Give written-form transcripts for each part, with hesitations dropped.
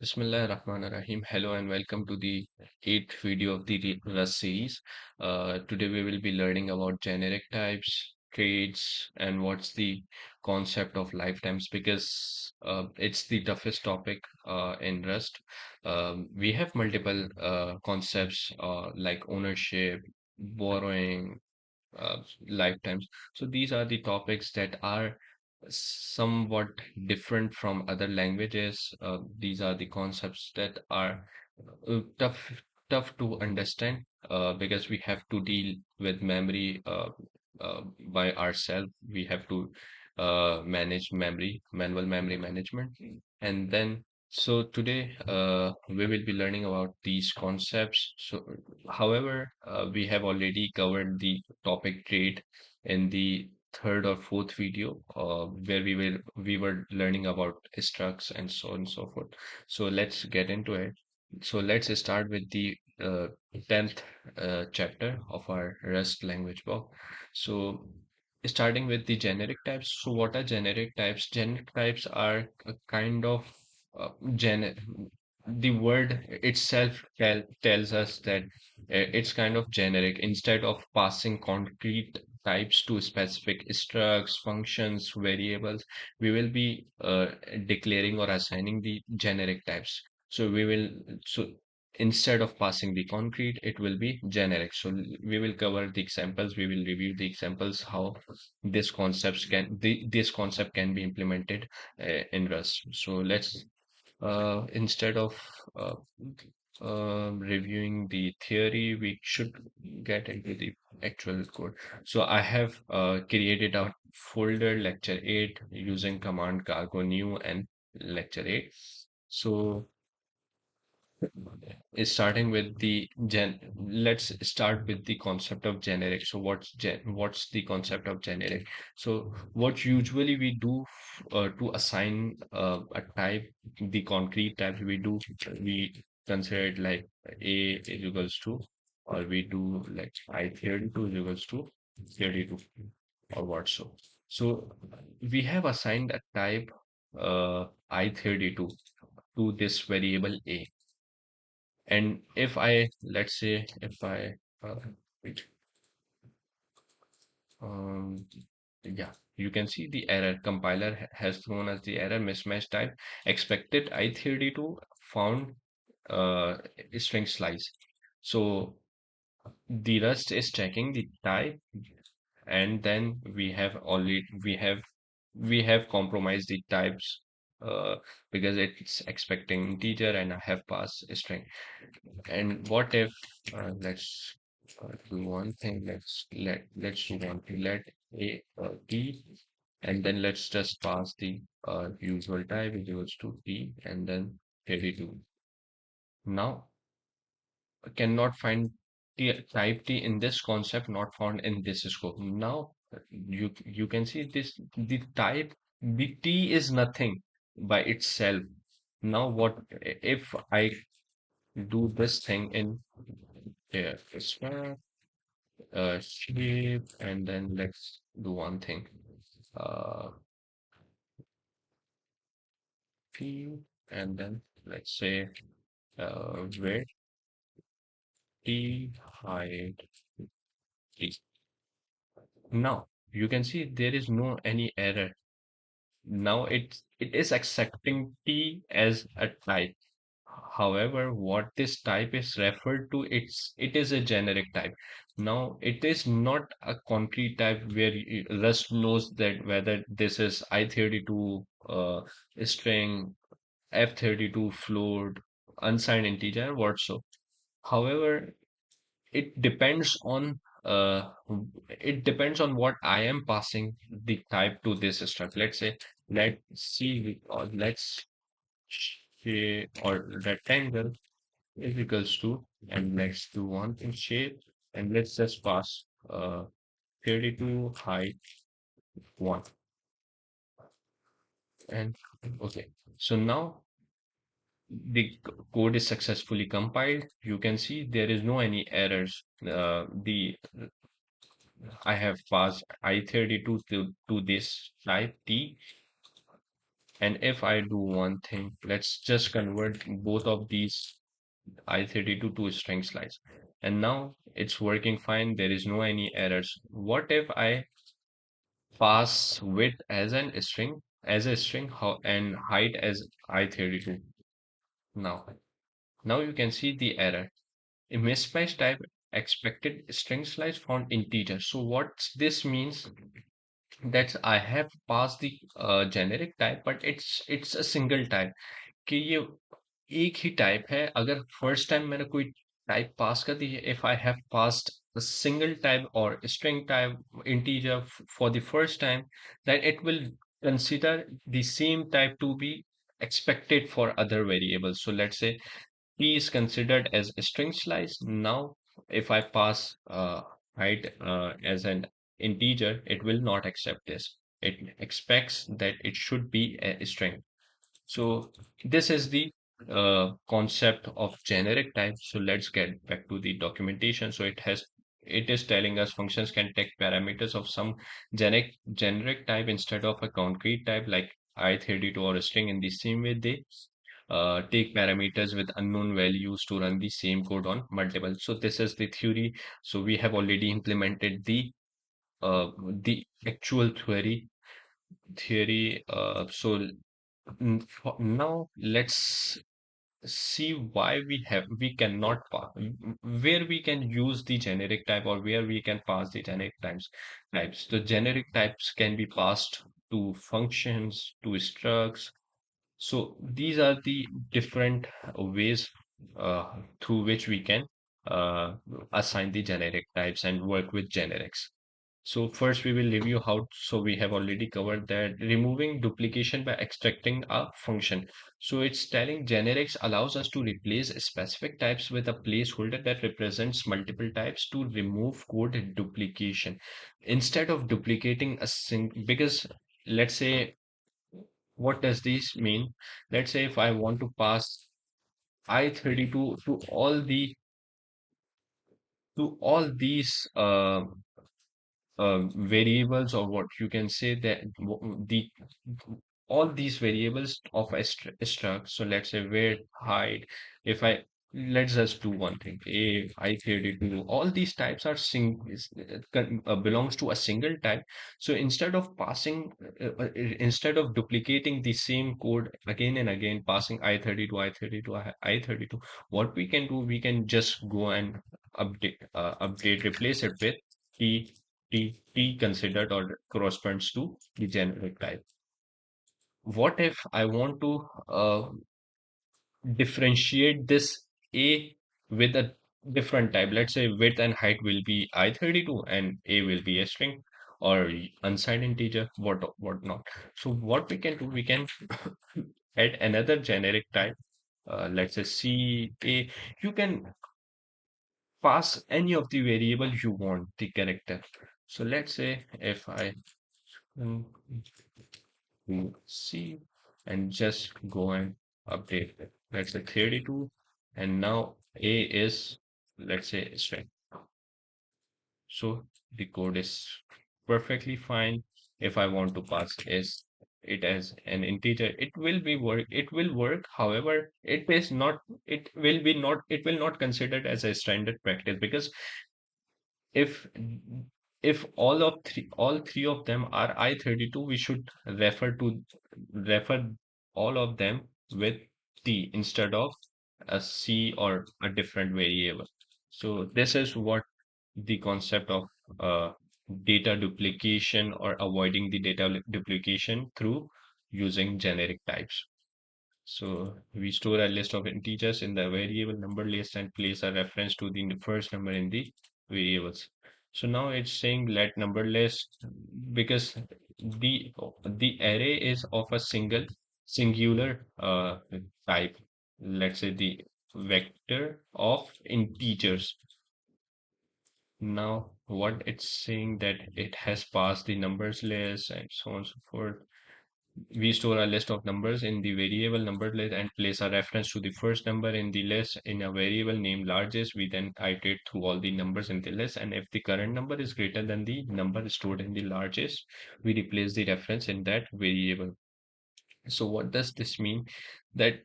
Bismillah Rahman Rahim. Hello and welcome to the eighth video of the Rust series. Today we will be learning about generic types, traits, and what's the concept of lifetimes because it's the toughest topic in Rust. We have multiple concepts like ownership, borrowing, uh, lifetimes. So these are the topics that are somewhat different from other languages. These are the concepts that are tough to understand because we have to deal with memory by ourselves. We have to manage memory, manual memory management, and then so today we will be learning about these concepts. So, however, we have already covered the topic trait in the third or fourth video, where we were learning about structs and so on and so forth. So let's get into it. So let's start with the 10th chapter of our Rust language book. So starting with the generic types. So what are generic types? Generic types are a kind of uh, gen the word itself tells us that it's kind of generic. Instead of passing concrete types to specific structs, functions, variables, we will be declaring or assigning the generic types. So we will so instead of passing the concrete, it will be generic. So we will cover the examples. We will review the examples how this concept can be implemented in Rust. So let's instead of uh, reviewing the theory, we should get into the actual code. So I have created a folder lecture 8 using command cargo new and lecture 8. So is starting with the let's start with the concept of generic. So what's the concept of generic? So what usually we do to assign a type, the concrete type we consider it like a is equals to, or we do like I32 is equals to 32 or what. So we have assigned a type I32 to this variable a. And if I, let's say, if I, wait, um, yeah, you can see the error. Compiler has thrown us the error mismatch type. Expected I32 found uh, string slice. So the Rust is checking the type, and then we have compromised the types because it's expecting integer and I have passed a string. And what if let's do one thing. Let's do one thing. Let a t, and then let's just pass the usual type is equals to t, and then 32. Now cannot find t, type t in this concept, not found in this scope. Now you can see this the type the t is nothing by itself. Now what if I do this thing in here? Shape, and then let's do one thing. Uh, P, and then let's say width T height T. Now you can see there is no any error. Now it is accepting T as a type. However, what this type is referred to, it is a generic type. Now, it is not a concrete type where Rust knows that whether this is I32 string, F32 float, unsigned integer, what so. However, it depends on what I am passing the type to this struct. Let's say let's see or let's say or rectangle is equals to, and let's do one thing shape, and let's just pass 32 height 1. And okay, so now the code is successfully compiled. You can see there is no any errors. The I have passed I32 to this type t, And if I do one thing, let's just convert both of these I32 to string slice. And now it's working fine. There is no any errors. What if I pass width as a string, and height as I32? Now, now you can see the error. A mismatch type expected string slice found integer. So what this means that I have passed the generic type, but it's a single type. कि ये एक ही type है अगर first time मैंने कोई type पास कर दी है if I have passed a single type or a string type integer for the first time, then it will consider the same type to be expected for other variables. So let's say p is considered as a string slice. Now if I pass height as an integer, it will not accept this. It expects that it should be a string. So this is the concept of generic type. So let's get back to the documentation. So it is telling us functions can take parameters of some generic type instead of a concrete type like I32 or a string. In the same way, they take parameters with unknown values to run the same code on multiple. So this is the theory. So we have already implemented the actual theory. Now let's see why we cannot where we can use the generic type or where we can pass the generic types. The generic types can be passed to functions, to structs. So these are the different ways through which we can uh, assign the generic types and work with generics. So first we will review how, so we have already covered that removing duplication by extracting a function. So it's telling generics allows us to replace specific types with a placeholder that represents multiple types to remove code duplication. Instead of duplicating because let's say, what does this mean? Let's say if I want to pass I32 to all these variables, or what you can say that the all these variables of a struct. So let's say where height. If I let's just do one thing. A I32. All these types are belongs to a single type. So instead of duplicating the same code again and again, passing I32, I32, I32, what we can do, we can just go and replace it with T T considered or corresponds to the generic type. What if I want to differentiate this A with a different type? Let's say width and height will be I32 and A will be a string or unsigned integer, what not. So what we can do, we can add another generic type. Let's say C A. You can pass any of the variable you want, the character. So let's say if I mm, see and just go and update it. Let's say 32, and now A is, let's say, string. So the code is perfectly fine. If I want to pass it as an integer, it will work. However, it will not considered as a standard practice, because if all three of them are I32, we should refer all of them with T instead of a C or a different variable. So this is what the concept of uh, data duplication, or avoiding the data duplication through using generic types. So we store a list of integers in the variable number list and place a reference to the first number in the variables. So now it's saying let number list, because the array is of a singular type. Let's say the vector of integers. Now what it's saying, that it has passed the numbers list and so on and so forth. We store a list of numbers in the variable number list and place a reference to the first number in the list in a variable named largest. We then iterate through all the numbers in the list, and if the current number is greater than the number stored in the largest, we replace the reference in that variable. So what does this mean? That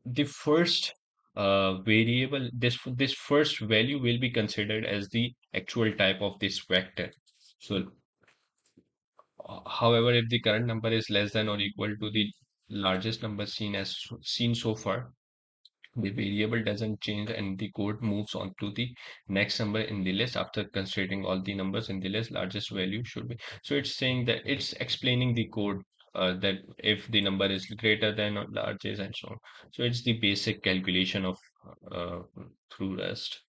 the first variable, this first value will be considered as the actual type of this vector. So however, if the current number is less than or equal to the largest number seen so far, the variable doesn't change and the code moves on to the next number in the list after considering all the numbers in the list. Largest value should be. So it's saying that it's explaining the code that if the number is greater than or largest and so on. So it's the basic calculation of uh, through Rust.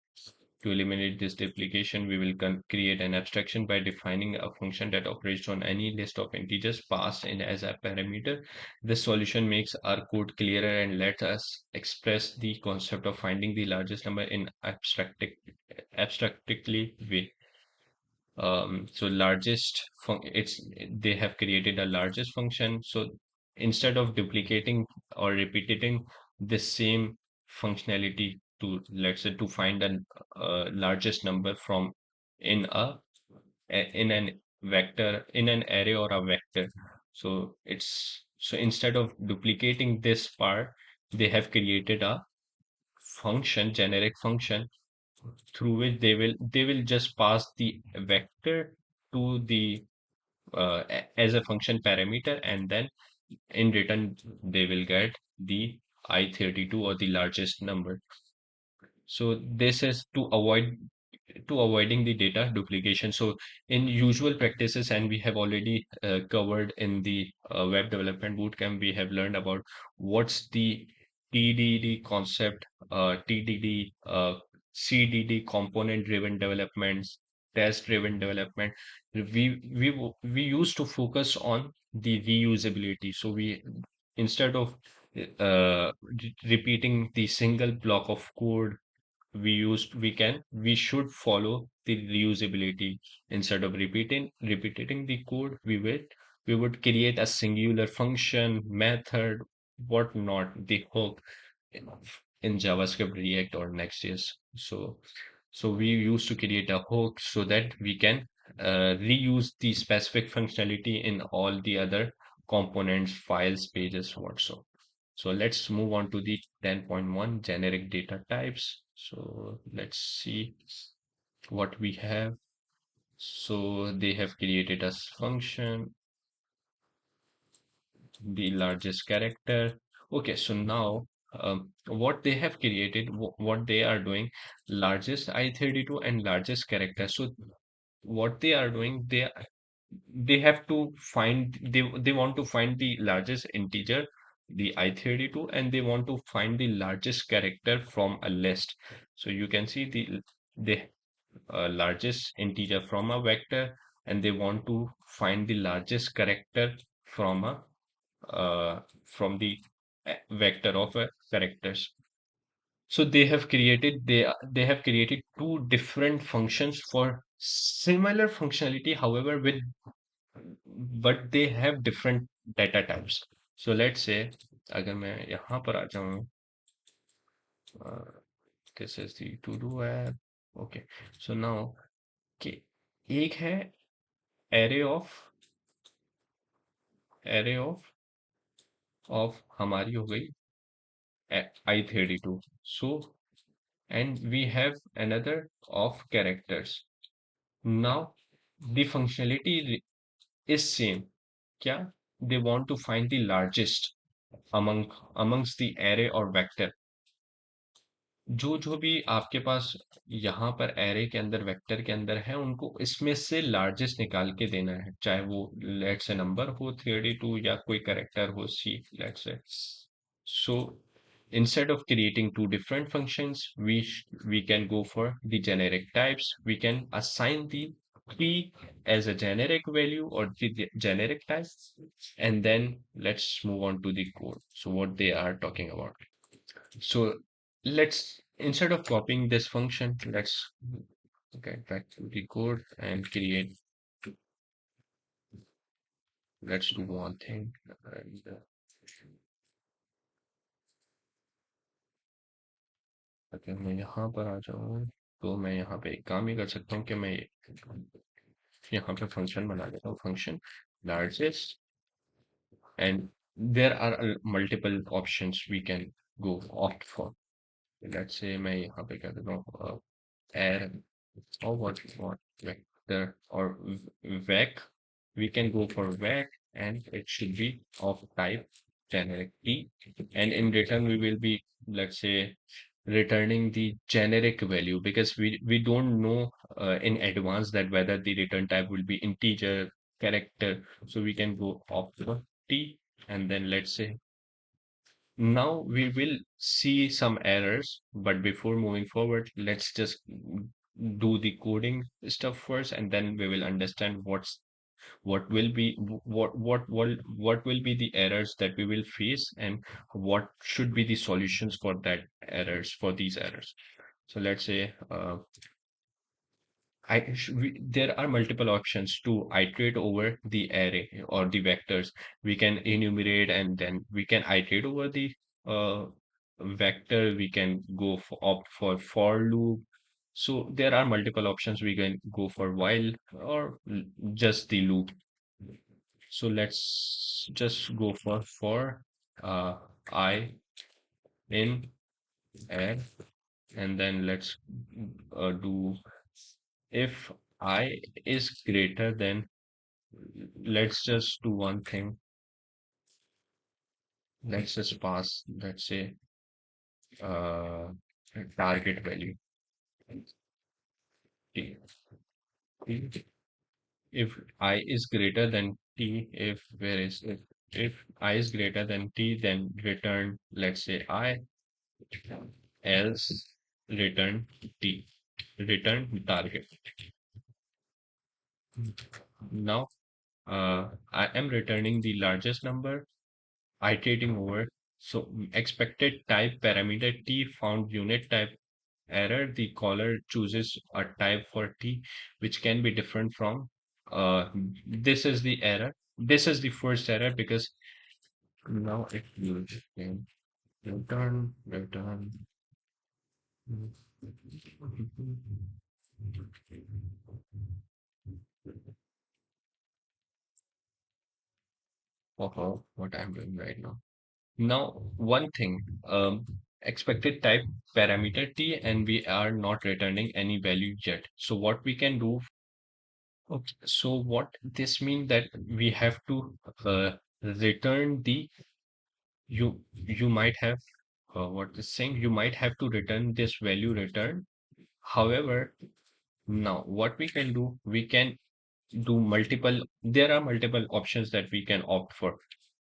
To eliminate this duplication, we will create an abstraction by defining a function that operates on any list of integers passed in as a parameter. This solution makes our code clearer and lets us express the concept of finding the largest number in abstractly way. So largest it's they have created a largest function. So instead of duplicating or repeating the same functionality to, let's say, to find an largest number from in in an vector, in an array or a vector. So instead of duplicating this part, they have created a generic function through which they will just pass the vector to the as a function parameter, and then in return they will get the I32 or the largest number. So this is to avoiding the data duplication. So in usual practices, and we have already covered in the web development bootcamp, we have learned about what's the TDD concept, TDD, CDD, component driven developments, test driven development. We used to focus on the reusability. So we, instead of repeating the single block of code, we should follow the reusability. Instead of repeating the code, we would create a singular function, method, whatnot, the hook in, in JavaScript, React, or Next.js. So we used to create a hook so that we can reuse the specific functionality in all the other components, files, pages, whatsoever. So let's move on to the 10.1 generic data types. So let's see what we have. So they have created a function, the largest character. Okay, so now what they have created, what they are doing, largest I32 and largest character. So what they are doing, they have to find, they want to find the largest integer, the I32, and they want to find the largest character from a list. So you can see the largest integer from a vector, and they want to find the largest character from a from the vector of characters. So they have created two different functions for similar functionality, however, with but they have different data types. So let's say अगर मैं यहाँ पर आ जाऊँ, this is the to do app. Okay, so now कि एक है array of array of हमारी हो गई I32. So and we have another of characters. Now the functionality is same. क्या? They want to find the largest amongst the array or vector. जो जो भी आपके पास यहाँ पर एरे के अंदर वेक्टर के अंदर है, उनको इसमें से लार्जेस्ट निकाल के देना है, चाहे वो लेट्स से नंबर हो 32 या कोई करेक्टर हो सी, let's say. So instead of creating two different functions, we can go for the generic types. We can assign the p as a generic value or the generic type, and then let's move on to the code. So what they are talking about. So let's, instead of copying this function, let's get back to the code and create, let's do one thing. And अगर मैं यहाँ पर आ जाऊँ, तो मैं यहाँ पे एक काम ही कर सकता हूँ कि मैं यहाँ पे फंक्शन बना देता हूँ, function largest And there are multiple options we can go opt for. Let's say मैं यहाँ पे कर देता हूँ air or what vector or vec. We can go for vec and it should be of type generic t. And in return we will be, let's say, returning the generic value because we don't know in advance that whether the return type will be integer, character. So we can go opt for t, and then let's say now we will see some errors, but before moving forward, let's just do the coding stuff first, and then we will understand what will be what will be the errors that we will face, and what should be the solutions for that errors for these errors. So let's say there are multiple options to iterate over the array or the vectors. We can enumerate and then we can iterate over the uh, vector. We can go for opt for loop. So there are multiple options. We can go for while or just the loop. So let's just go for uh, I in add, and then let's do if I is greater than, let's just do one thing. Let's just pass, let's say, uh, target value t. T. If I is greater than t, if where is it? If I is greater than t, then return, let's say I, else return t, return target. Now, I am returning the largest number, iterating over. So expected type parameter t found unit type error. The caller chooses a type for t, which can be different from this is the error. This is the first error because now it will return. What I'm doing right now. Now, one thing, expected type parameter t, and we are not returning any value yet. So what we can do, okay, so what this means that we have to return the, you might have what is saying, you might have to return this value return. However, now what we can do, we can do multiple, there are multiple options that we can opt for.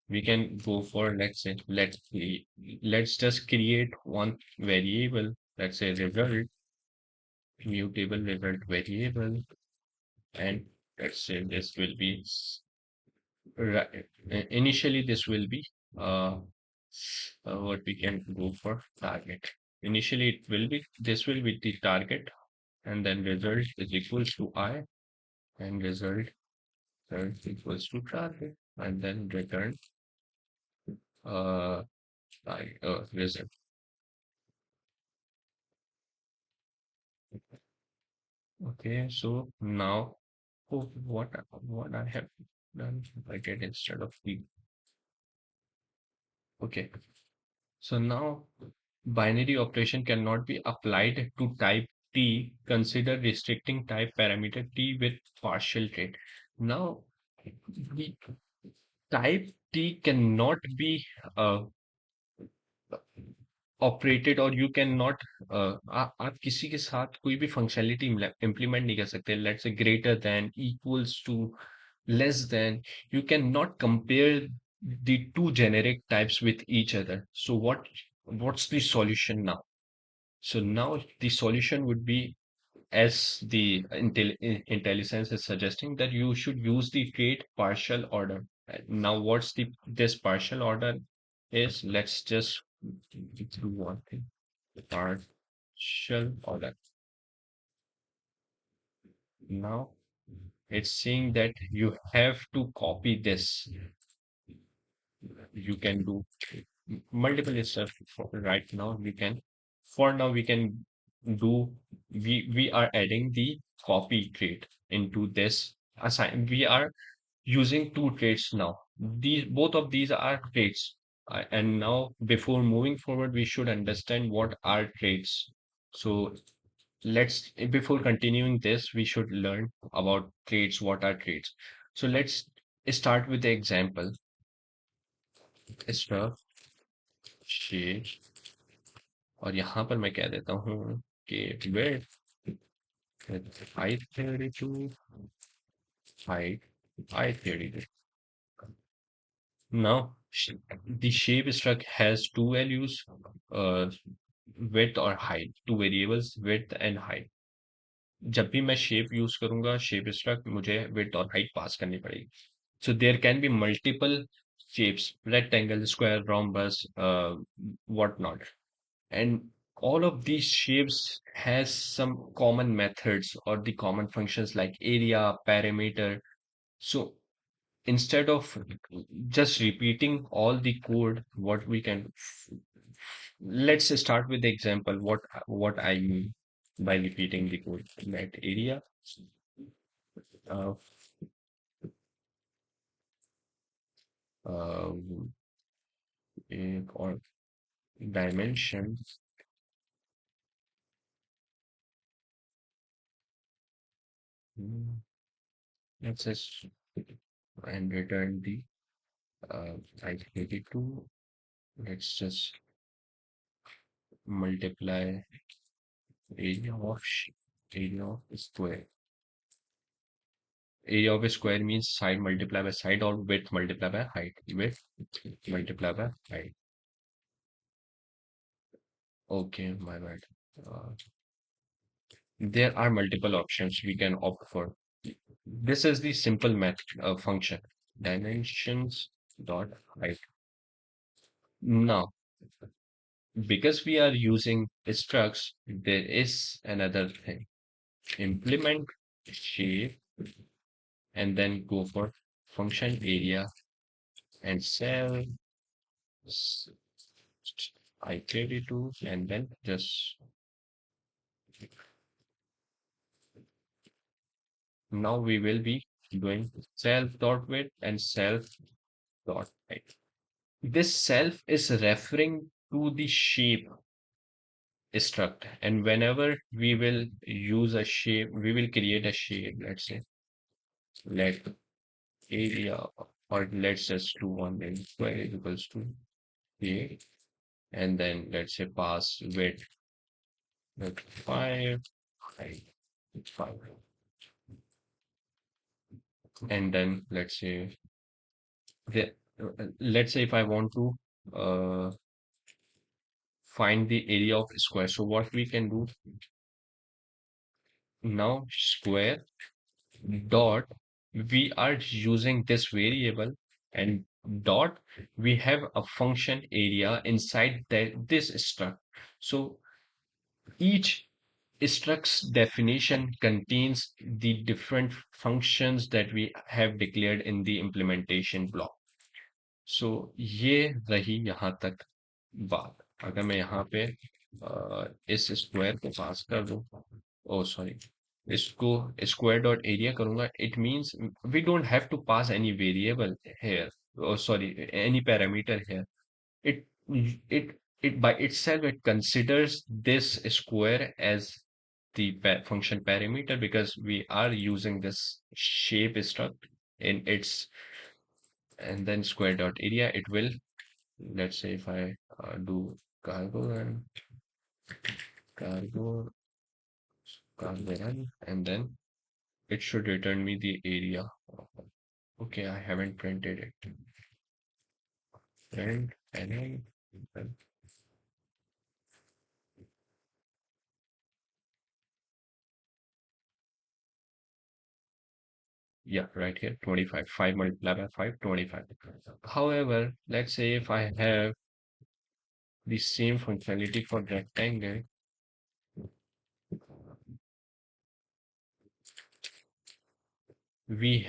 We can go for, let's say, let's just create one variable, let's say result, mutable result variable, and let's say this will be initially this will be uh, what we can go for target. Initially it will be, this will be the target, and then result is equals to I, and result equals to target, and then return uh, result. Okay, so now, oh, what I have done, I did instead of the, okay. So now binary operation cannot be applied to type T. Consider restricting type parameter T with partial trait. Now the type T cannot be operated, और you can not आप किसी के साथ कोई भी functionality implement नहीं कर सकते. Let's say greater than, equals to, less than. You cannot compare the two generic types with each other. So what's the solution now? So now the solution would be, as the intelligence is suggesting, that you should use the trait partial order. Now what's the this partial order is, let's just do one thing. Partial order. Now it's saying that you have to copy this. You can do multiple stuff for right now. We can, for now, we can do, we are adding the copy trait into this assign. We are using two traits now. these both of these are traits. And now before moving forward, we should understand what are traits. So before continuing this, we should learn about traits. What are traits? So let's start with the example. Struct shape, और यहाँ पर मैं कह देता हूँ कि width I32 height I32. Now the shape struct has two values, uh, width or height, two variables, width and height. जब भी मैं shape use करूंगा shape struct, मुझे width और height pass करनी पड़ेगी. So there can be multiple shapes, rectangle, square, rhombus, whatnot. And all of these shapes has some common methods or the common functions like area, perimeter. So instead of just repeating all the code, what we can, let's start with the example. What I mean by repeating the code. Let area, uh, um, or dimension. mm, Let's just and return the I32. Let's just multiply area of area of square. Area of a square means side multiplied by side or width multiplied by height. Width multiplied by height. Okay, my bad. Uh, there are multiple options we can opt for. This is the simple math function. Dimensions dot height. Now, because we are using structs, there is another thing. Implement shape and then go for function area and cell I32 and then just now we will be doing self dot width and self dot height. This self is referring to the shape struct, and whenever we will use a shape, we will create a shape. Let's say let area, or let's just do one then square is equals to a, and then let's say pass width with 5, height with 5, and then the, let's say if I want to uh, find the area of square, so what we can do now, square dot, we are using this variable, and dot, we have a function area inside this struct. So each struct's definition contains the different functions that we have declared in the implementation block. So ये रही यहाँ तक बात. अगर मैं यहाँ पे इस स्क्वायर को पास कर दूं, ओ सॉरी, इसको square dot area करूंगा, it means we don't have to pass any variable here, or sorry, any parameter here. It it it by itself it considers this square as the function parameter because we are using this shape struct in its, and then square dot area it will, let's say if I do cargo and cargo cargo run, and then it should return me the area. Okay, I haven't printed it. Print and then yeah, right here 25. 5 multiplied by 5, 25. However, let's say if I have the same functionality for rectangle, we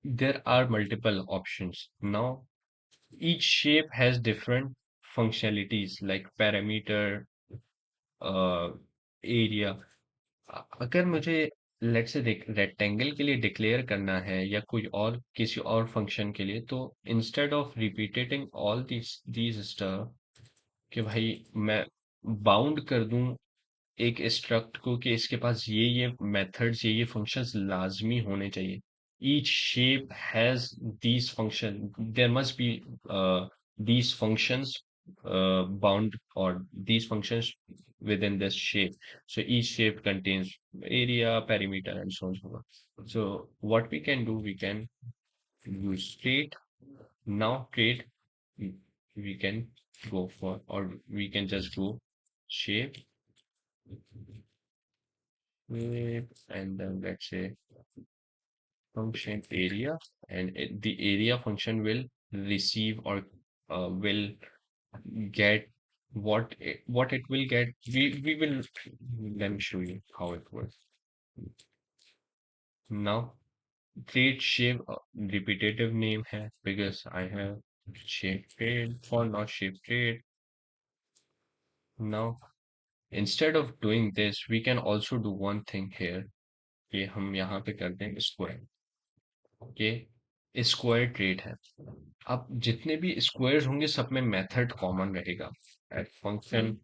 there are multiple options. Now each shape has different functionalities like parameter, area. अगर मुझे let's say rectangle के लिए declare करना है या कोई और किसी और फंक्शन के लिए, तो instead of repeating all these stuff कि भाई मैं बाउंड कर दूं एक स्ट्रक्ट को कि इसके पास ये मेथड्स ये फंक्शंस लाजमी होने चाहिए. Each shape has these function, there must be these functions bound or these functions within this shape. So each shape contains area, perimeter, and so on and so forth. So what we can do, we can use straight. Now straight, we we can go for, or we can just go shape, and then let's say function area, and the area function will receive or will get what it will get. We will, let me show you how it works. Now create shape, repetitive name hai because I have shape trade for now shape trade. Now instead of doing this, we can also do one thing here कि हम यहाँ पे कर दें square. ये square trade है. अब जितने भी स्क्वायर्स होंगे सब में मेथड कॉमन रहेगा. Function,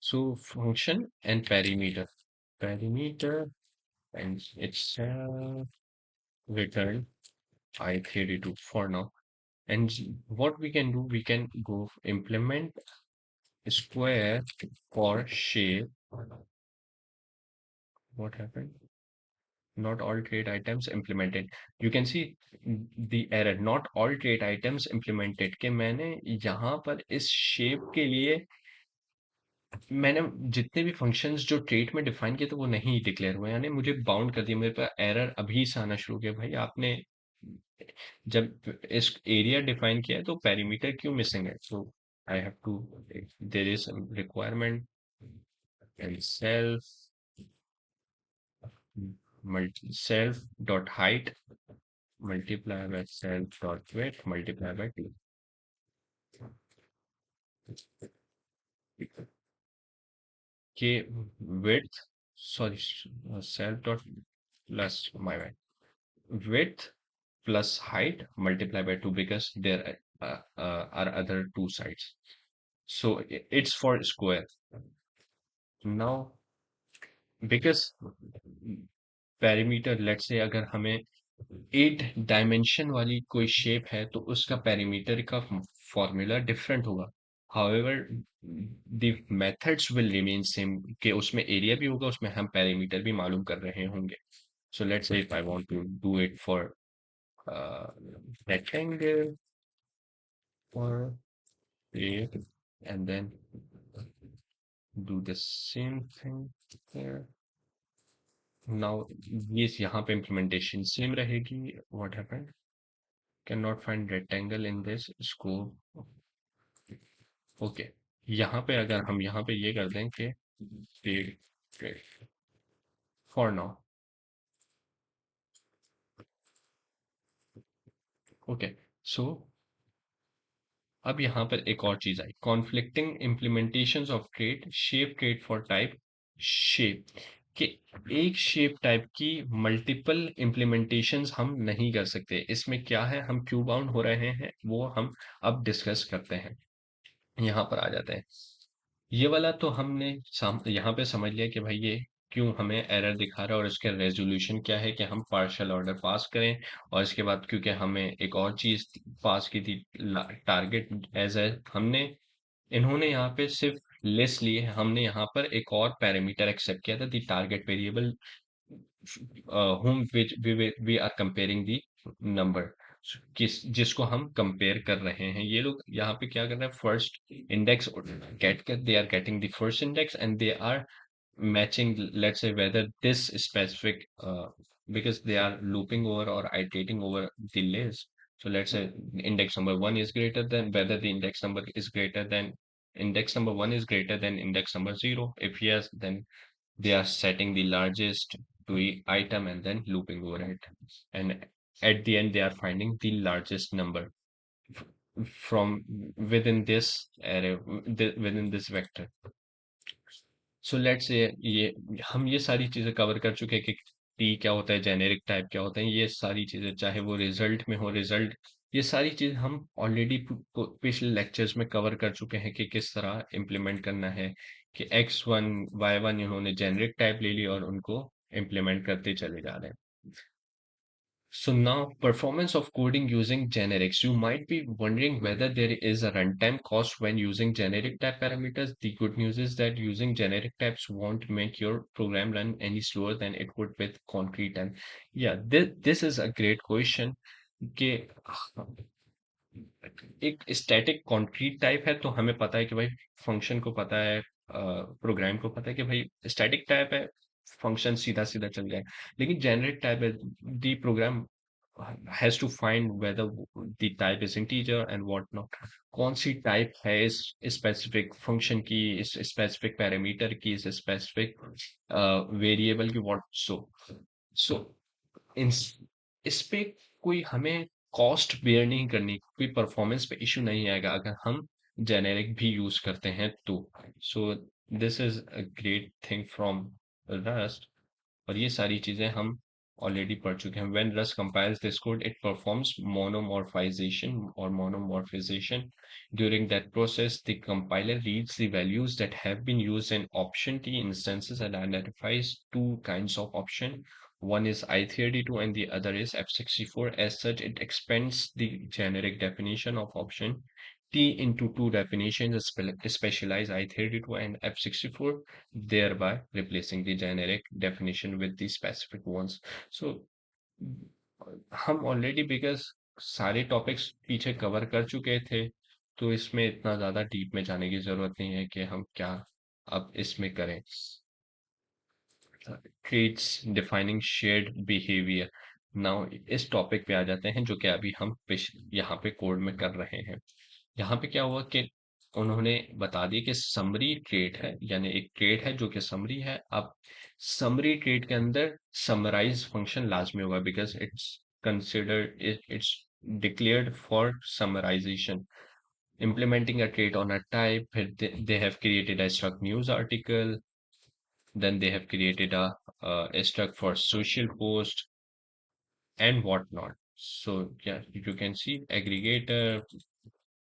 so function and perimeter and it's return I32 for now. And what we can do, we can go implement square for shape. What happened? Not all trade items implemented. You can see the error. Not all trade items implemented. कि मैंने यहाँ पर इस shape के लिए मैंने जितने भी फंक्शंस जो ट्रेट में डिफाइन किए थे वो नहीं डिक्लेयर हुए, यानी मुझे बाउंड कर दिया. मेरे पास एरर अभी से आना शुरू किया, भाई आपने जब इस एरिया डिफाइन किया है तो पेरीमीटर क्यों मिसिंग है. So I have to, there is requirement and self dot height multiply by self dot weight multiply by 2 के width, sorry, self dot plus my width plus height multiplied by 2 because there are other two sides. So it's for square. Now, because perimeter, let's say अगर हमें 8 dimension वाली कोई shape है तो उसका perimeter का formula different होगा. However, the methods will remain same कि उसमें एरिया भी होगा, उसमें हम पेरीमीटर भी मालूम कर रहे होंगे. So let's say if I want to do it for uh, rectangle for a, and then do the same thing there. Now yes, यहाँ पे implementation same रहेगी. What happened? Cannot find rectangle in this scope. Okay. यहाँ पे अगर हम यहाँ पे ये कर दें कि for now. Okay. So अब यहाँ पर एक और चीज आई, conflicting implementations of trade. Shape trade for type shape कि एक शेप टाइप की मल्टीपल इम्प्लीमेंटेशंस हम नहीं कर सकते. इसमें क्या है, हम क्यों बाउंड हो रहे हैं वो हम अब डिस्कस करते हैं. यहाँ पर आ जाते हैं. ये वाला तो हमने यहाँ पे समझ लिया कि भाई ये क्यों हमें एरर दिखा रहा है और इसका रेजोल्यूशन क्या है कि हम पार्शियल ऑर्डर पास करें. और इसके बाद क्योंकि हमें एक और चीज पास की थी, टारगेट एज ए, हमने इन्होंने यहाँ पे सिर्फ लिस्ट ली है, हमने यहाँ पर एक और पैरामीटर एक्सेप्ट किया था, the target variable whom which we are comparing the number, जिसको हम कंपेयर कर रहे हैं. ये लोग यहाँ पे क्या कर रहे हैं, फर्स्ट इंडेक्स गेट कर, they are getting the first index and they are matching, let's say whether this specific because they are looping over or iterating over the list. So let's say index number one is greater than, whether the index number is greater than, index number one is greater than index number zero. If yes, then they are setting the largest to item and then looping over it. And at the end, they are finding the largest number from within this array, within this vector. So let's ये हम ये सारी चीजें cover कर चुके हैं कि T क्या होता है, जेनेरिक टाइप क्या होता है, ये सारी चीजें चाहे वो रिजल्ट में हो, रिजल्ट, ये सारी चीजें हम ऑलरेडी पिछले लेक्चर्स में कवर कर चुके हैं कि किस तरह इम्प्लीमेंट करना है, कि x1 y1 इन्होंने जेनेरिक टाइप ले ली और उनको इम्प्लीमेंट करते चले जा रहे हैं. So now, performance of coding using generics. You might be wondering whether there is a runtime cost when using generic type parameters. The good news is that using generic types won't make your program run any slower than it would with concrete time. Yeah, this is a great question. कि एक static concrete type है तो हमें पता है कि भाई function को पता है, प्रोग्राम को पता है कि भाई स्टैटिक टाइप है, फंक्शन सीधा सीधा चल जाए. लेकिन जेनरिक टाइप है, the program has to find whether the type is integer and what not. कौन सी टाइप है इस स्पेसिफिक फंक्शन की, इस स्पेसिफिक पैरामीटर की, इस स्पेसिफिक वेरिएबल की, व्हाट सो इन इस पे कोई हमें कॉस्ट बेयर नहीं करनी, कोई परफॉर्मेंस पे इश्यू नहीं आएगा अगर हम जेनेरिक भी यूज करते हैं तो. So this is a great thing from rust. और ये सारी चीजें हम ऑलरेडी पढ़ चुके हैं. When Rust compiles this code, it performs monomorphization. During that process, the compiler reads the values that have been used in option t instances and identifies two kinds of option. One is I32 and the other is F64. As such, it expands the generic definition of option T into two definitions, specialize I32 and F64, thereby replacing the generic definition with the specific ones. So हम already because सारे topics पीछे cover कर चुके थे, तो इसमें इतना ज़्यादा डीप में जाने की ज़रूरत नहीं है कि हम क्या अब इसमें करें. Traits defining shared behaviour. Now इस टॉपिक पे आ जाते हैं जो कि अभी हम यहाँ पे कोड में कर रहे हैं. यहाँ पे क्या हुआ कि उन्होंने बता दिया कि समरी ट्रेट है, यानी एक ट्रेट है जो कि समरी है. अब समरी ट्रेट के अंदर समराइज फंक्शन लाजमी होगा because it's considered, it's declared for summarization. Implementing a trait on a type, they have created a struct news article, then they have created a struct for social post and whatnot. So yeah, you can see aggregator.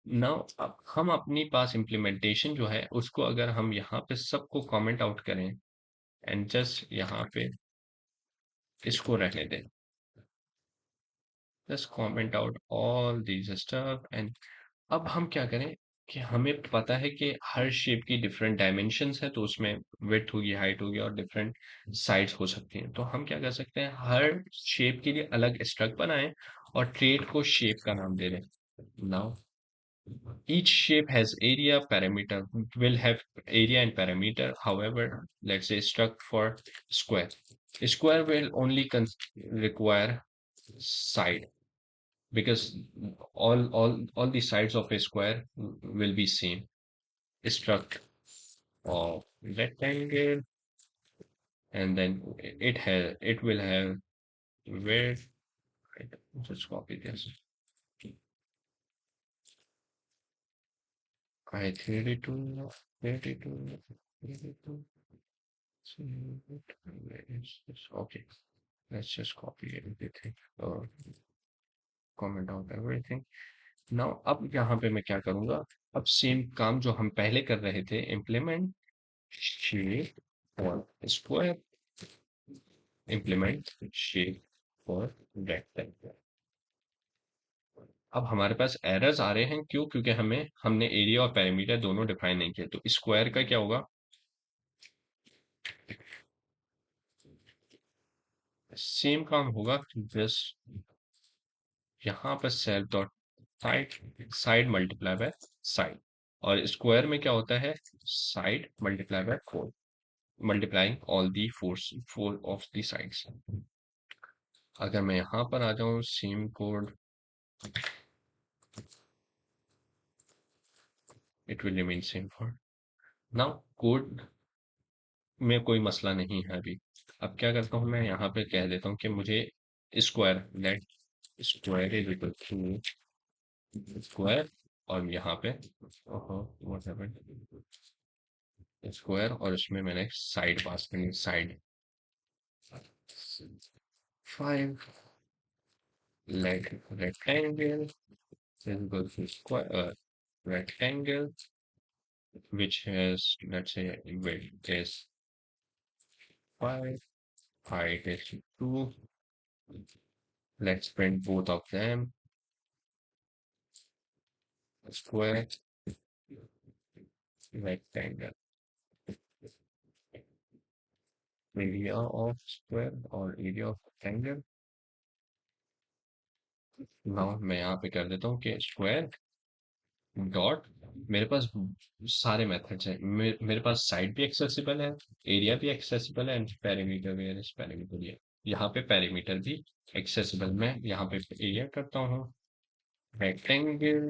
Now अब हम अपनी पास implementation जो है उसको अगर हम यहाँ पे सबको कमेंट आउट करें एंड जस्ट यहाँ पे इसको रहने दें, just comment out all these stuff. And अब हम क्या करें कि हमें पता है कि हर शेप की डिफरेंट डायमेंशंस है, तो उसमें विड्थ होगी, हाइट होगी और डिफरेंट साइड्स हो सकती हैं. तो हम क्या कर सकते हैं, हर शेप के लिए अलग स्ट्रक्ट बनाएं और ट्रेट को शेप का नाम दे दें. Now each shape has area parameter, will have area and parameter. However, let's say struct for square. A square will only require side because all the sides of a square will be same. Struct of rectangle, and then it will have where, just copy this. I 32, 32, 32. Where is this? Okay, let's just copy everything or comment out everything. Now अब यहाँ पे मैं क्या करूँगा, अब same काम जो हम पहले कर रहे थे, implement shape for square, implement shape for rectangle. अब हमारे पास एरर्स आ रहे हैं, क्यों? क्योंकि हमने एरिया और पैरामीटर दोनों डिफाइन नहीं किए. तो स्क्वायर का क्या होगा, सेम काम होगा, जस्ट यहाँ पर self dot side, side multiply by side. और स्क्वायर में क्या होता है, side multiply by four, multiplying all the four of the sides. अगर मैं यहाँ पर आ जाऊं, same code, it will remain same for now. Code में कोई मसला नहीं है अभी. अब क्या करता हूँ, मैं यहाँ पे कह देता हूँ कि मुझे square, let square is equal to square, और यहाँ पे व्हाट हैपेंड, स्क्वायर और उसमें मैंने साइड पास करनी side 5 let rectangle is equal to square rectangle which has let's say width is 5, height is 2. Let's print both of them. Square rectangle. Area of square or area of rectangle. Now मैं यहाँ पे कर देता हूँ कि square dot मेरे पास सारे methods हैं मेरे पास साइड भी एक्सेसिबल है एरिया भी एक्सेसिबल है and perimeter where is perimeter ये यहाँ पे पेरीमीटर भी एक्सेसिबल मैं यहाँ पे एरिया करता हूँ रेक्टेंगल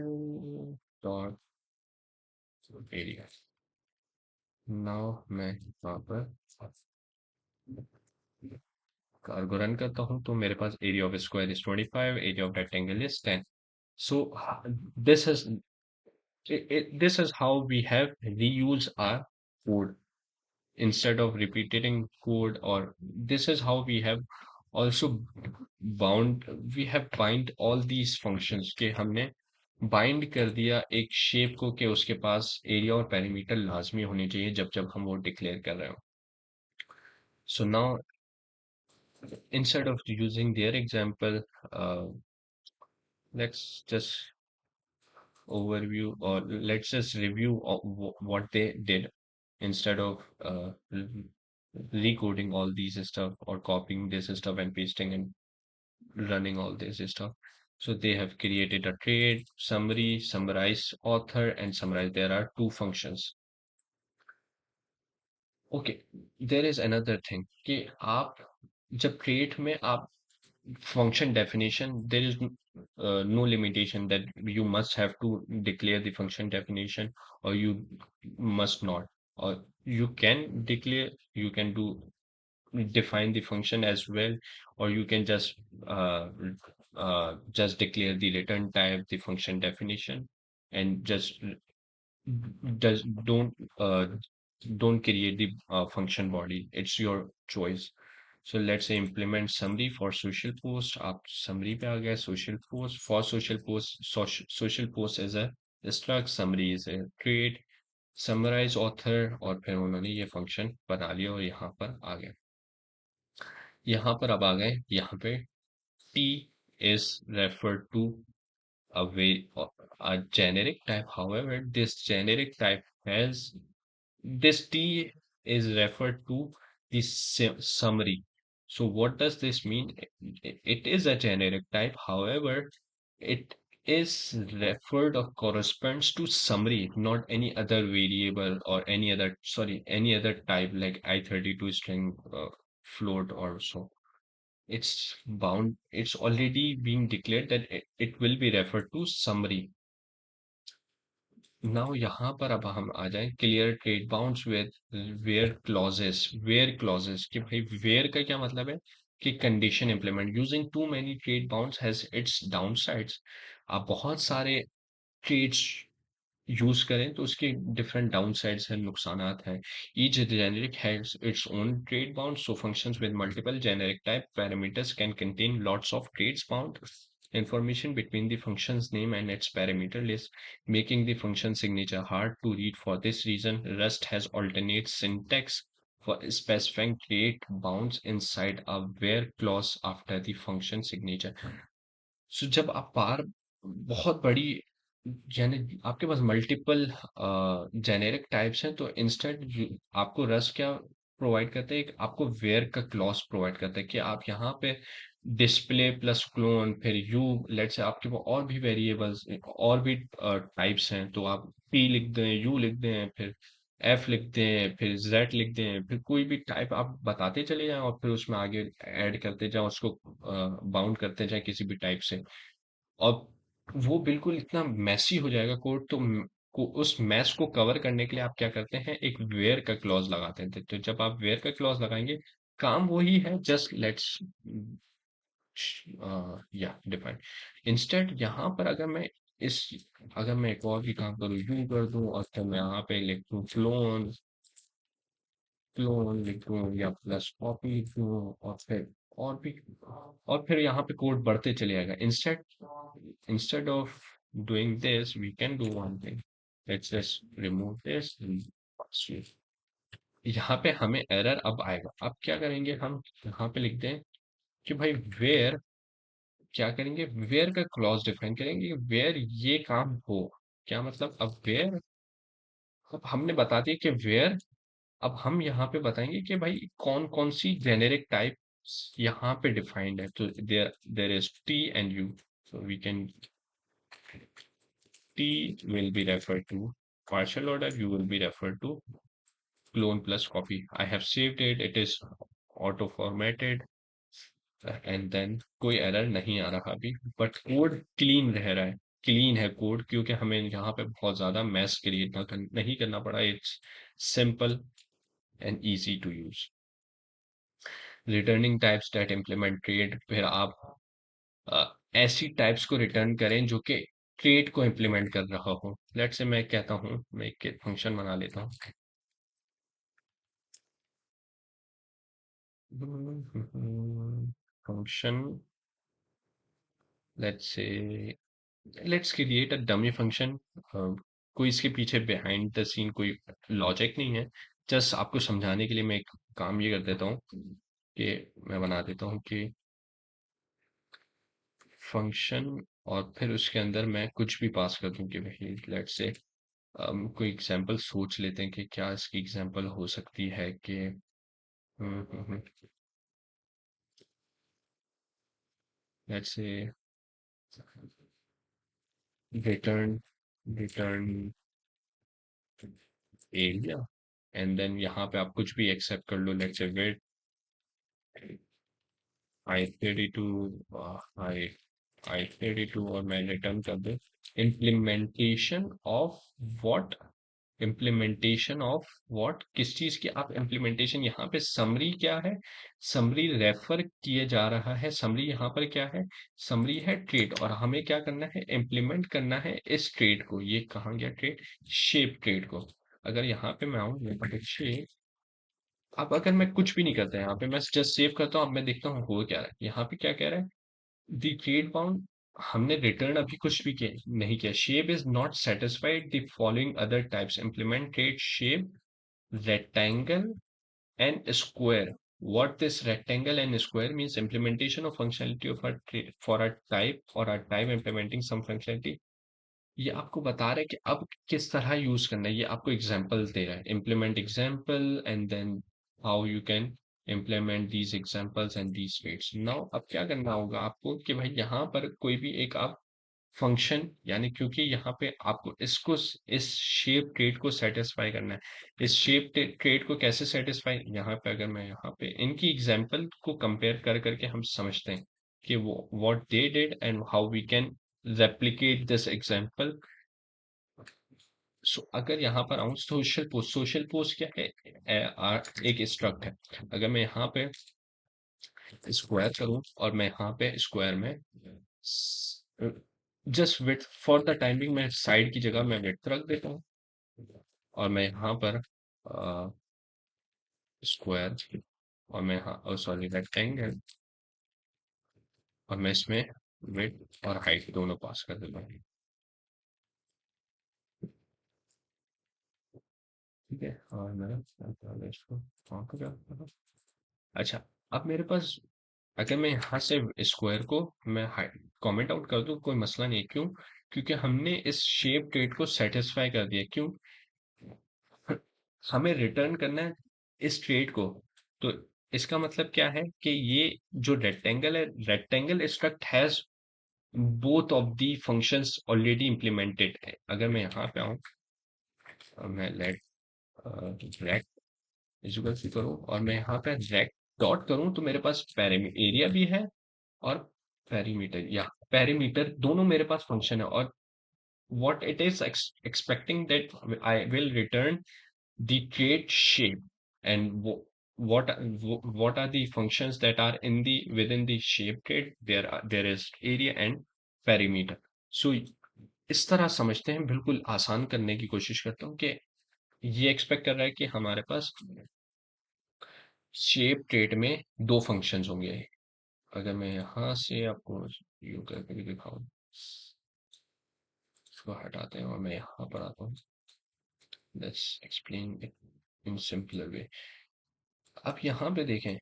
डॉट एरिया नाउ मैं वहाँ पर कार को रन करता हूँ तो मेरे पास area of square is 25 area of rectangle is 10 so this is this is how we have reuse our code instead of repeating code or this is how we have also bound we have bind all these functions के हमने bind कर दिया एक shape को कि उसके पास area और perimeter लाजमी होने चाहिए जब जब हम वो डिक्लेयर कर रहे हो so now instead of using their example let's just overview or let's just review of what they did instead of recoding all these stuff or copying this stuff and pasting and running all this stuff. So they have created a trade, summary, summarize author, and summarize. There are two functions. Okay, there is another thing कि आप जब create में आप function definition, there is no limitation that you must have to declare the function definition or you must not. Or you can declare, you can do define the function as well, or you can just declare the return type, the function definition, and just does don't create the function body. It's your choice. So let's say implement summary for social post. आप summary पे आ गए social post for social post is a struct summary is a trait summarize author और फिर उन्होंने ये function बना लिया और यहाँ पर आ गए यहाँ पर अब आ गए यहाँ पे T is referred to a way a generic type. However, this generic type has this T is referred to the summary. So what does this mean? It is a generic type. However, it is referred or corresponds to summary, not any other variable or any other, sorry, any other type like I32 string float or so. It's bound, it's already being declared that it will be referred to summary. Now यहाँ पर अब हम आ जाएं clear trait bounds with where clauses कि भाई where का क्या मतलब है कि condition implement using too many trait bounds has its downsides आप बहुत सारे ट्रेड्स यूज करें तो उसके डिफरेंट डाउनसाइड्स हैं नुकसानात हैं each generic has its own trait bound so functions with multiple generic type parameters can contain lots of traits bound information between the function's name and its parameter list, making the function signature hard to read. For this reason, Rust has alternate syntax for specifying trait bounds inside a where clause after the function signature. So जब आप बार बहुत बड़ी यानी आपके पास multiple generic types हैं तो instant आपको rust क्या प्रोवाइड करता है एक आपको वेयर का क्लॉज प्रोवाइड करता है कि आप यहाँ पे डिस्प्ले प्लस क्लोन फिर यू लेट से आपके पास और भी वेरिएबल्स और भी टाइप्स हैं तो आप पी लिख दें यू लिख दें फिर एफ लिख दें फिर जेड लिख दें फिर कोई भी टाइप आप बताते चले जाएं और फिर उसमें आगे ऐड करते जाएं उसको बाउंड करते जाएं किसी भी टाइप से और वो बिल्कुल इतना मैसी हो जाएगा कोड तो उस मैस को कवर करने के लिए आप क्या करते हैं एक वेयर का क्लॉज लगाते हैं तो जब आप वेयर का क्लॉज लगाएंगे काम वही है जस्ट लेट्स या डिफाइन इंस्टेंट यहाँ पर अगर मैं एक और भी काम करूँ यू कर दूं और फिर मैं यहाँ पे लिख दूं क्लोन क्लोन लिख दूं या प्लस कॉपी लिख दूं और फिर और भी और फिर यहाँ पे कोड बढ़ते चले जाएगा। Instead of doing this we can do one thing. Let's just remove this. यहाँ पे हमें एरर अब आएगा। अब क्या करेंगे हम, यहाँ पे लिख दें कि भाई वेयर, क्या करेंगे, वेयर का क्लॉज डिफाइन करेंगे, वेयर ये काम हो। क्या मतलब, अब वेयर, अब हमने बता दिया कि वेयर, अब हम यहाँ पे बताएंगे कि भाई कौन कौन सी जेनेरिक टाइप्स यहाँ पे डिफाइंड है। तो there there is T and U, so we can, T will be referred to partial order, you will be referred to clone plus copy. I have saved it, it is auto formatted, and then कोई error नहीं आ रहा अभी, but code clean रह रहा है। Clean है code, क्योंकि हमें यहाँ पे बहुत ज्यादा मैस क्रिएट नहीं करना पड़ा। It's simple and easy to use. Returning types that implement trait, फिर आप ऐसी टाइप्स को रिटर्न करें जो कि ट्रेड को इम्प्लीमेंट कर रहा हो। लेट्स से मैं कहता हूँ, मैं एक फंक्शन बना लेता हूँ। Function, let's say, let's create a dummy function. कोई इसके पीछे बिहाइंड द सीन कोई लॉजिक नहीं है, जस्ट आपको समझाने के लिए मैं एक काम ये कर देता हूँ कि मैं बना देता हूँ कि फंक्शन, और फिर उसके अंदर मैं कुछ भी पास कर दूं कि भाई लेट्स से कोई एग्जांपल सोच लेते हैं कि क्या इसकी एग्जांपल हो सकती है कि let's say return, return area, and then यहाँ पे आप कुछ भी एक्सेप्ट कर लो। Let's say wait i32, I i32, और मैं रिटर्न कर दे implementation of what, implementation of what, किस चीज की आप इम्प्लीमेंटेशन, यहाँ पे समरी क्या है, समरी रेफर किए जा रहा है। समरी यहाँ पर क्या है, समरी है ट्रेड, और हमें क्या करना है, इम्प्लीमेंट करना है इस ट्रेड को। ये कहाँ गया ट्रेड, शेप ट्रेड को। अगर यहाँ पे मैं आऊँ, शेप, अब अगर मैं कुछ भी नहीं करता यहाँ पे, मैं जस्ट सेव करता हूँ, अब मैं देखता हूँ हो क्या रहा है। यहाँ पे क्या कह रहा है, द ट्रेड बाउंड, हमने रिटर्न अभी कुछ भी किया नहीं किया। Shape is not satisfied the following other types, implement trade shape rectangle and square. What this rectangle and square means, implementation of functionality of for a type or a type implementing some functionality। ये आपको बता रहा है कि अब किस तरह use करना है। ये आपको एग्जांपल दे रहा है, implement example and then how you can implement these examples and these weights। now अब क्या करना होगा आपको कि भाई यहाँ पर कोई भी एक आप फंक्शन, यानी क्योंकि यहाँ पे आपको इसको, इस शेप ट्रेट को सेटिस्फाई करना है। इस शेप ट्रेट को कैसे सेटिस्फाई, यहाँ पे अगर मैं यहाँ पे इनकी एग्जांपल को कंपेयर कर करके हम समझते हैं कि वो what they did and how we can replicate this example. So अगर यहाँ पर आऊं, सोशल पोस्ट क्या है, एक स्ट्रक्ट है। अगर मैं यहाँ पे स्क्वायर करूं और मैं यहाँ पे स्क्वायर में just width, for the timing मैं साइड की जगह मैं विड्थ रख देता हूँ, और मैं यहाँ पर स्क्वायर, और मैं यहाँ सॉरी रेक्टेंगल, और मैं इसमें विड्थ और हाइट दोनों पास कर देता हूँ। ठीक है, और मैं इसको वहाँ को जाता हूँ। अच्छा, अब मेरे पास, अगर मैं यहाँ से स्क्वायर को मैं कमेंट आउट कर दूं, कोई मसला नहीं। क्यों, क्योंकि हमने इस शेप ट्रेट को सेटिस्फाई कर दिया। क्यों, हमें रिटर्न करना है इस ट्रेट को। तो इसका मतलब क्या है कि ये जो रेक्टेंगल है, rectangle struct has both of the functions already implemented है। अगर मैं यहाँ पे आऊँ, मैं लेट रेक्ट इक्वल टू करूँ, और मैं यहाँ पे रेक्ट डॉट करूँ, तो मेरे पास एरिया भी है और पेरीमीटर, या पेरीमीटर दोनों मेरे पास फंक्शन है। और what it is expecting that I will return the trait shape, and what are the functions that are in the within the shape trait, there is area and perimeter। so इस तरह समझते हैं, बिल्कुल आसान करने की कोशिश करता हूँ कि ये एक्सपेक्ट कर रहा है कि हमारे पास शेप ट्रेट में दो फंक्शंस होंगे। अगर मैं यहाँ से आपको यूं करके भी दिखाऊं, इसको हटाते हैं और मैं यहाँ पर आता हूँ। Let's explain it in simpler way. आप यहाँ पे देखें,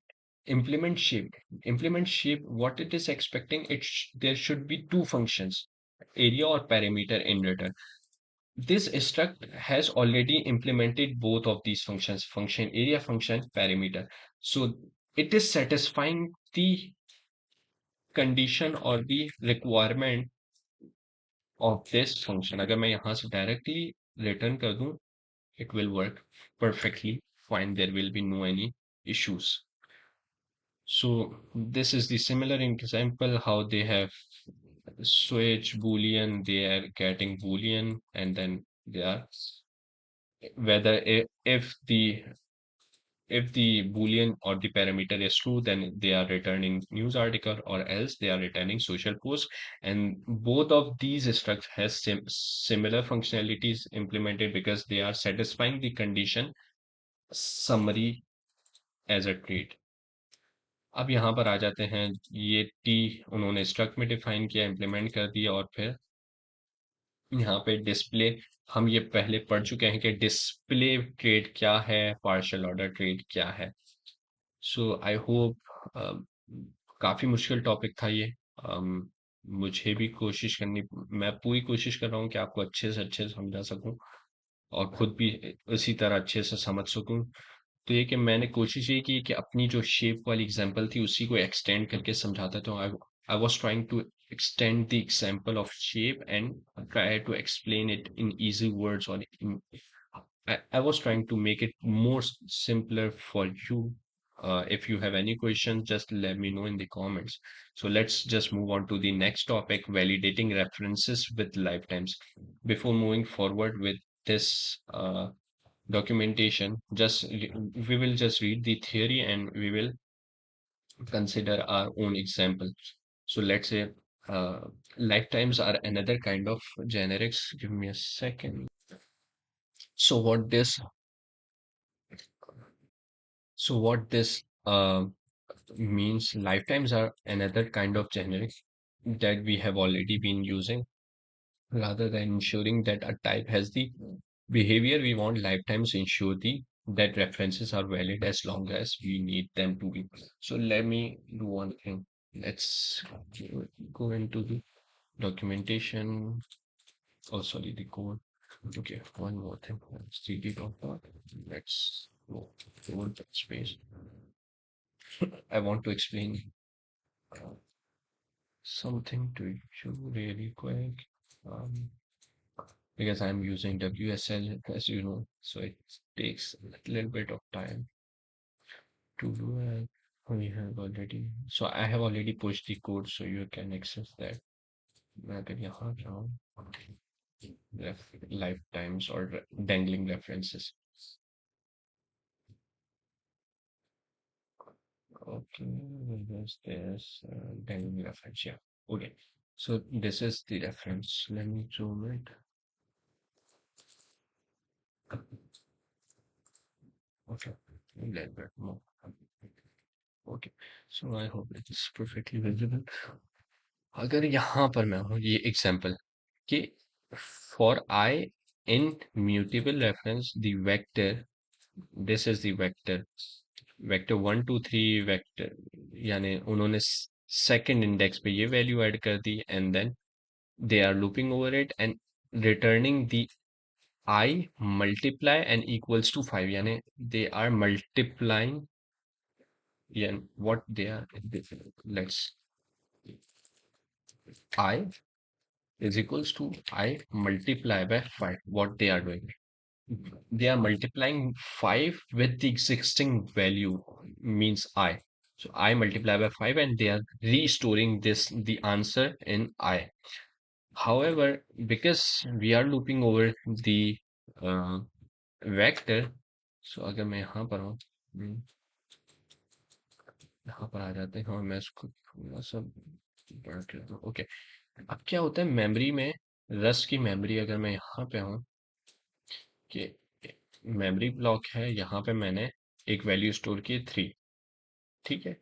implement shape what it is expecting, there should be two functions, area or perimeter in return. This struct has already implemented both of these functions, function area, function perimeter. So it is satisfying the condition or the requirement of this function. अगर मैं यहाँ से directly return कर दूं, it will work perfectly fine. There will be no any issues. So this is the similar example how they have switch boolean, they are getting boolean, and then they are whether if the boolean or the parameter is true, then they are returning news article, or else they are returning social post. And both of these structs has similar functionalities implemented because they are satisfying the condition summary as a trait. अब यहाँ पर आ जाते हैं, ये T उन्होंने struct में define किया, implement कर दिया, और फिर यहाँ पे डिस्प्ले, हम ये पहले पढ़ चुके हैं कि डिस्प्ले ट्रेड क्या है, पार्शियल ऑर्डर ट्रेड क्या है। सो आई होप, काफ़ी मुश्किल टॉपिक था ये। मुझे भी कोशिश करनी, मैं पूरी कोशिश कर रहा हूँ कि आपको अच्छे से समझा सकूं और खुद भी इसी तरह अच्छे से समझ सकूं। तो ये कि मैंने कोशिश ये की कि अपनी जो शेप वाली एग्जांपल थी उसी को एक्सटेंड करके समझाता। तो I was trying to extend the example of shape and try to explain it in easy words, or I was trying to make it more simpler for you. If you have any questions, just let me know in the comments. So let's just move on to the next topic, validating references with lifetimes. Before moving forward with this documentation, we will just read the theory and we will consider our own example. So let's say uh, lifetimes are another kind of generics. Give me a second. So what this means, lifetimes are another kind of generic that we have already been using. Rather than ensuring that a type has the behavior we want, lifetimes ensure that references are valid as long as we need them to be. So let me do one thing. Let's go into the documentation. Oh, sorry, the code. Okay, one more thing. cd.dot. Let's go forward space. I want to explain uh, something to you really quick. Um, because I'm using WSL, as you know, so it takes a little bit of time to do it. We have already, so I have already pushed the code so you can access that. मैं अगर यहाँ जाऊँ, lifetimes or dangling references. Okay, there's this dangling reference. Yeah. Okay. So this is the reference. Let me zoom it. Okay. A little bit more. Okay. So I hope it's perfectly visible. अगर यहाँ पर मैं हूँ, ये example कि for I in mutable reference, the vector, this is the vector 1 2 3 vector, यानी उन्होंने second index पे ये वैल्यू ऐड कर दी, and then they are looping over it and returning the I multiply and equals to 5, यानी they are multiplying, yeah, what they are, let's I is equals to I multiply by 5. What they are doing, they are multiplying 5 with the existing value, means I. So I multiply by 5 and they are restoring the answer in I. However, because we are looping over the uh, vector, so अगर मैं यहाँ पर हूँ, यहाँ पर आ जाते हैं और मैं इसको थोड़ा सा बड़ा कर दूँ। ओके, अब क्या होता है मेमोरी में, रस की मेमोरी, अगर मैं यहाँ पे हूँ कि मेमोरी ब्लॉक है, यहाँ पे मैंने एक वैल्यू स्टोर की 3, ठीक है।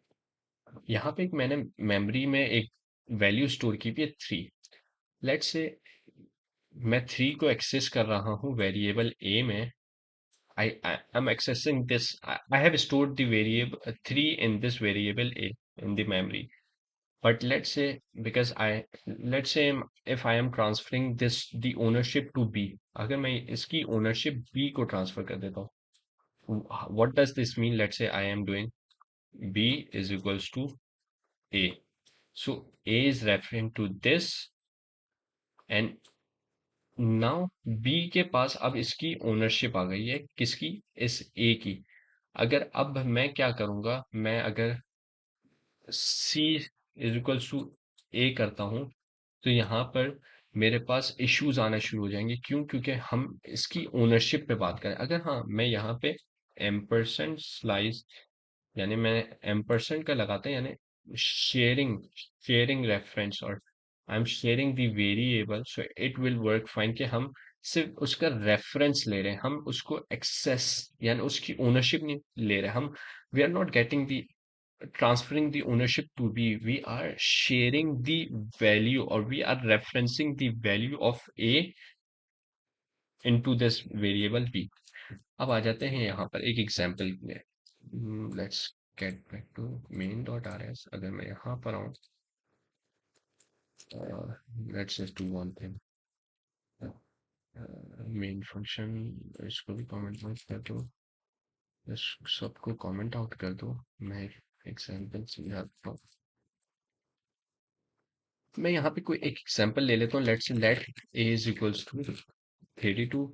यहाँ पे एक मैंने मेमोरी में एक वैल्यू स्टोर की थी 3। लेट्स से मैं 3 को एक्सेस कर रहा हूँ वेरिएबल ए में। I am accessing this. I have stored the variable 3 in this variable a in the memory. But let's say if I am transferring this the ownership to B, अगर मैं इसकी ownership B को transfer कर देता हूँ, what does this mean? Let's say I am doing B is equals to A. So A is referring to this and now B के पास अब इसकी ownership आ गई है किसकी? इस A की। अगर अब मैं क्या करूंगा, मैं अगर सी इज इक्वल्स टू ए करता हूं तो यहाँ पर मेरे पास इश्यूज आना शुरू हो जाएंगे। क्यों? क्योंकि हम इसकी ओनरशिप पे बात करें। अगर हाँ मैं यहाँ पे एम्परसेंड स्लाइस यानी मैं एम्परसेंड का लगाता है यानी शेयरिंग शेयरिंग रेफरेंस और I am sharing the variable, so it will work fine कि हम सिर्फ उसका रेफरेंस ले रहे हैं, हम उसको एक्सेस यानी उसकी ओनरशिप नहीं ले रहे हम। We are not getting the transferring the ownership to B, we are sharing the value or we are referencing the value of A into this variable B. अब आ जाते हैं यहाँ पर एक एग्जांपल में। Let's get back to main.rs। अगर मैं यहाँ पर आऊँ, let's just do one thing. Main function इसको भी कमेंट आउट कर दो, इस सबको कमेंट आउट कर दो। मैं एग्जांपल समझाता हूँ। मैं यहाँ पे कोई एक एग्जांपल ले लेता हूँ। Let a is equals to 32,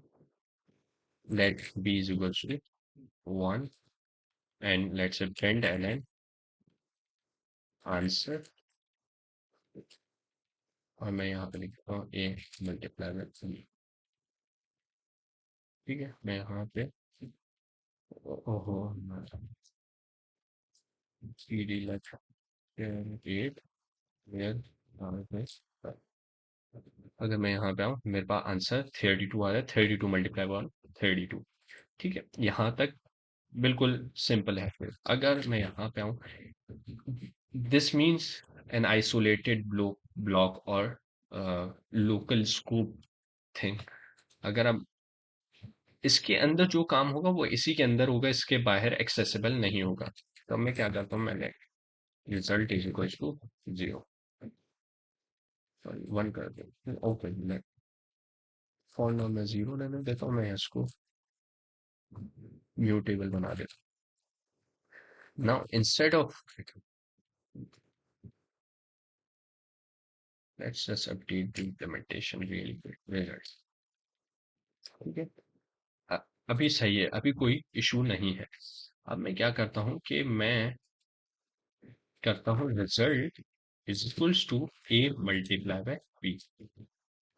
let b is equals to 1, and let's say print ln answer। और मैं यहाँ पे लिखता हूँ a मल्टीप्लाई में b। ठीक है, मैं यहाँ पे ओहो cd let 8 where अगर मैं यहाँ पे आऊँ मेरे पास आंसर 32 आ रहा है। 32 मल्टीप्लाई 1 32। ठीक है, यहाँ तक बिल्कुल सिंपल है। फिर अगर मैं यहाँ पे आऊँ, this means an isolated block और लोकल स्कूप थिंग। अगर अब इसके अंदर जो काम होगा वो इसी के अंदर होगा, इसके बाहर एक्सेसिबल नहीं होगा। तो मैं क्या करता हूँ, मैंने result is equal to 0, sorry 1 कर दूँ। ओके, मैं फॉर नाउ मैं 0 लेने देता हूँ। मैं इसको म्यूटेबल बना देता हूँ। Now instead of let's just update the implementation really quick results। ठीक है, अ- अभी सही है, अभी कोई इशू नहीं है। अब मैं क्या करता हूँ कि मैं करता हूँ result is equals to a multiply by b.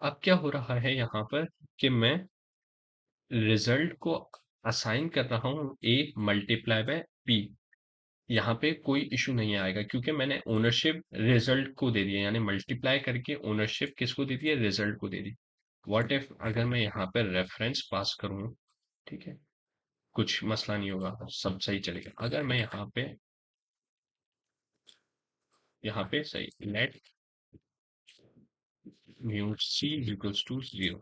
अब क्या हो रहा है यहाँ पर कि मैं रिजल्ट को असाइन कर रहा हूँ ए मल्टीप्लाई बाय बी। यहाँ पे कोई इशू नहीं आएगा क्योंकि मैंने ओनरशिप रिजल्ट को दे दिया, यानी मल्टीप्लाई करके ओनरशिप किसको दे दिया, रिजल्ट को दे दी। व्हाट इफ अगर मैं यहाँ पे रेफरेंस पास करूँ, ठीक है, कुछ मसला नहीं होगा, सब सही चलेगा। अगर मैं यहाँ पे सही let mut c equals to 0।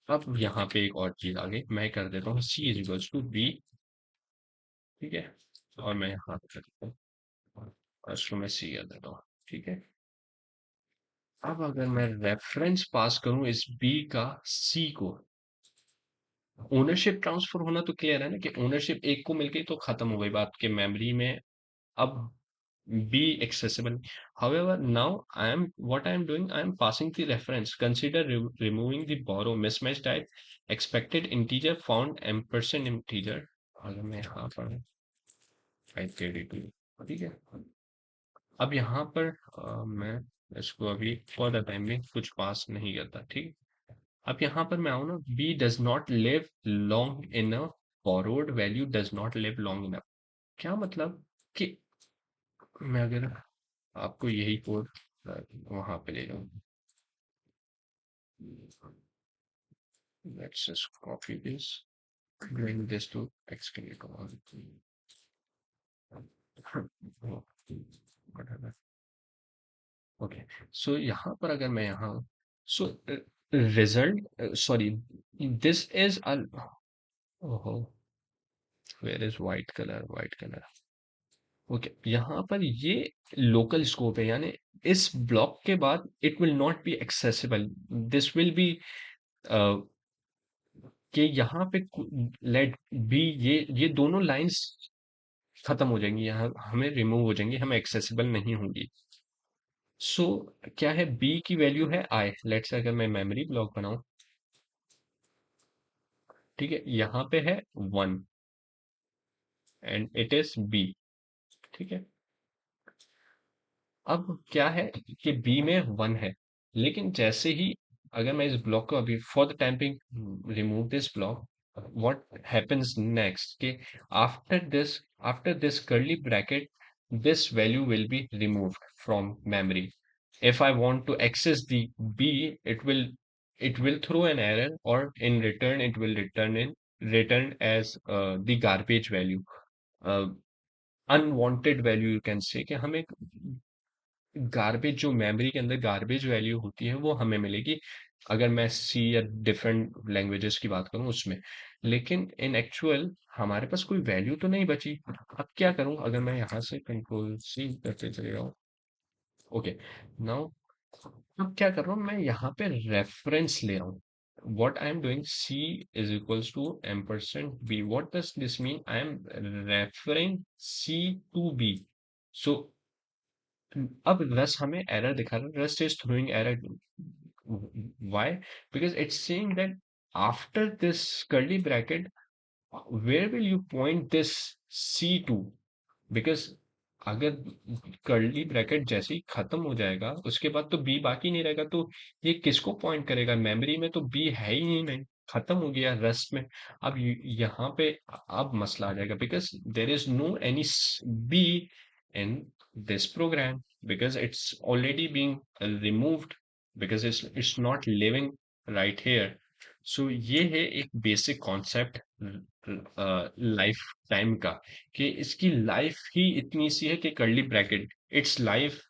अब यहाँ पे एक और चीज आ गई, मैं कर देता हूँ सी इज इक्वल्स टू बी। ठीक है, और मैं यहाँ पे कर देता हूँ और इसको मैं सी कर देता हूँ। ठीक है, अब अगर मैं रेफरेंस पास करूं इस बी का सी को, ओनरशिप ट्रांसफर होना तो क्लियर है ना कि ओनरशिप एक को मिल गई तो खत्म हो गई बात, के मेमोरी में अब be accessible. however now I am doing, I am passing the reference, consider removing the borrow mismatch type expected integer found ampersand integer। अगर मैं यहाँ पर 532, ठीक है, अब यहाँ पर मैं इसको अभी फॉर द टाइम में कुछ पास नहीं करता। ठीक, अब यहाँ पर मैं आऊँ ना, b does not live long enough, borrowed value does not live long enough. क्या मतलब कि मैं अगर आपको यही कोड वहां पे ले जाऊँ, let's just copy this, bring this to excavator। Okay, so यहाँ पर अगर मैं यहाँ, so result, sorry, this is a, ओहो, where is white colour, white colour. Okay, यहाँ पर ये लोकल स्कोप है, यानी इस ब्लॉक के बाद it will not be accessible, this will be कि यहाँ पे लेट बी, ये दोनों लाइंस खत्म हो जाएंगी, यहाँ हमें रिमूव हो जाएंगी, हमें एक्सेसिबल नहीं होंगी। सो क्या है, बी की वैल्यू है आई, लेट्स से अगर मैं मेमोरी ब्लॉक बनाऊं, ठीक है, यहाँ पे है 1 एंड इट इज बी, ठीक है। अब क्या है कि बी में 1 है, लेकिन जैसे ही अगर मैं इस ब्लॉक को अभी for the time being remove this block, what happens next कि after this curly bracket, this value will be removed from memory. If I want to access the b, it will throw an error, or in return it will return as the garbage value, uh, unwanted value you can say, कि हमें garbage, जो memory के अंदर garbage value होती है वो हमें मिलेगी, अगर मैं सी या डिफरेंट लैंग्वेजेस की बात करूं उसमें। लेकिन इन एक्चुअल हमारे पास कोई वैल्यू तो नहीं बची। अब क्या करूं, अगर मैं यहाँ से कंट्रोल सी करते चले जाऊं, ओके, नाउ अब क्या कर रहा हूँ, मैं यहाँ पे रेफरेंस ले रहा हूँ। what I am doing, c is equals to ampersand b, what does this mean, I am referring c to b. So अब रस हमें एरर दिखा रहा है, Rust is throwing error, why, because it's saying that after this curly bracket where will you point this c to, because अगर curly bracket जैसे ही खत्म हो जाएगा उसके बाद तो बी बाकी नहीं रहेगा, तो ये किसको पॉइंट करेगा, मेमोरी में तो बी है ही नहीं, खत्म हो गया रस्ट में। अब यहाँ पे अब मसला आ जाएगा, because there is no any b in this program, because it's already being removed, because it's not living right here. So ये है एक बेसिक कॉन्सेप्ट लाइफ टाइम का, कि इसकी लाइफ ही इतनी सी है कि curly bracket, it's life,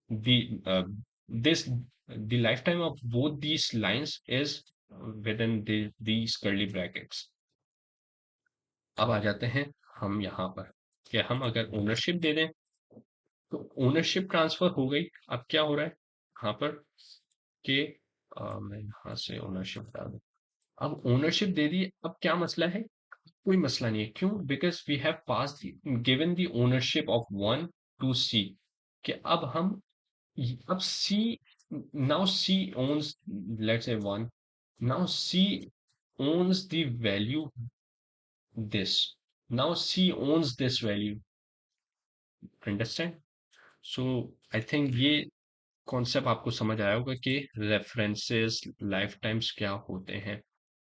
the this the lifetime of both these lines is within these curly brackets. अब आ जाते हैं हम यहाँ पर, कि हम अगर ओनरशिप दे दें तो ओनरशिप ट्रांसफर हो गई। अब क्या हो रहा है यहाँ पर कि मैं यहाँ से ओनरशिप डाल दूं, अब ओनरशिप दे दी, अब क्या मसला है, कोई मसला नहीं है, क्यों, because we have pass given the ownership of 1 to C, कि अब हम, अब C, now C owns, let's say 1, now C owns the value this, now C owns this value, understand? So I think ये concept आपको समझ आया होगा कि रेफरेंसेस लाइफ टाइम्स क्या होते हैं।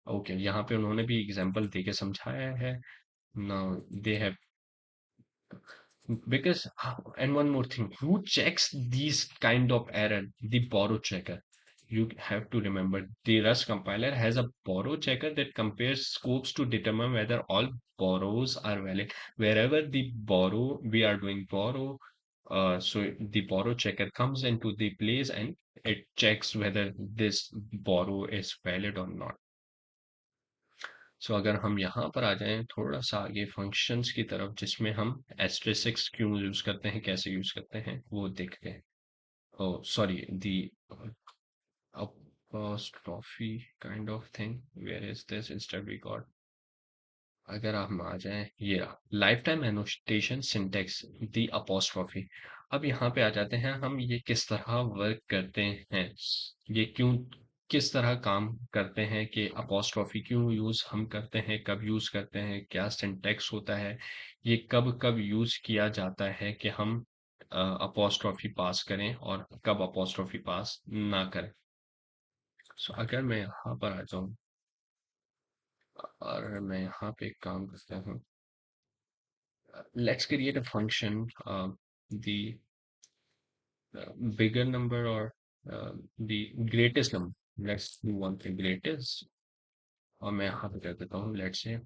ओके, यहाँ पे उन्होंने भी एग्जांपल देके समझाया है। Now they have, because, and one more thing, who checks these kind of error, the borrow checker. You have to remember the Rust compiler has a borrow checker that compares scopes to determine whether all borrows are valid. Wherever the borrow, we are doing borrow, so the borrow checker comes into the place and it checks whether this borrow is valid or not. सो अगर हम यहाँ पर आ जाएं थोड़ा सा आगे functions की तरफ, जिसमें हम एस्टेरिस्क क्यों यूज करते हैं, कैसे यूज करते हैं, वो देखते हैं। Oh sorry, the apostrophe kind of thing, where is this, instead we got, अगर हम आ जाएं ये रहा लाइफ टाइम एनोटेशन सिंटेक्स, दी अपोस्ट्रॉफी। अब यहाँ पे आ जाते हैं हम, ये किस तरह वर्क करते हैं, ये क्यों, किस तरह काम करते हैं, कि अपोस्ट्रॉफी क्यों यूज हम करते हैं, कब यूज करते हैं, क्या सिंटेक्स होता है, ये कब कब यूज किया जाता है कि हम अपोस्ट्रॉफी पास करें और कब अपोस्ट्रॉफी पास ना करें। सो अगर मैं यहाँ पर आ जाऊं और मैं यहाँ पे एक काम करता हूँ, let's create a function, the bigger number, or the greatest number. Let's do one thing, greatest, और मैं यहाँ पे कर देता हूँ, let's say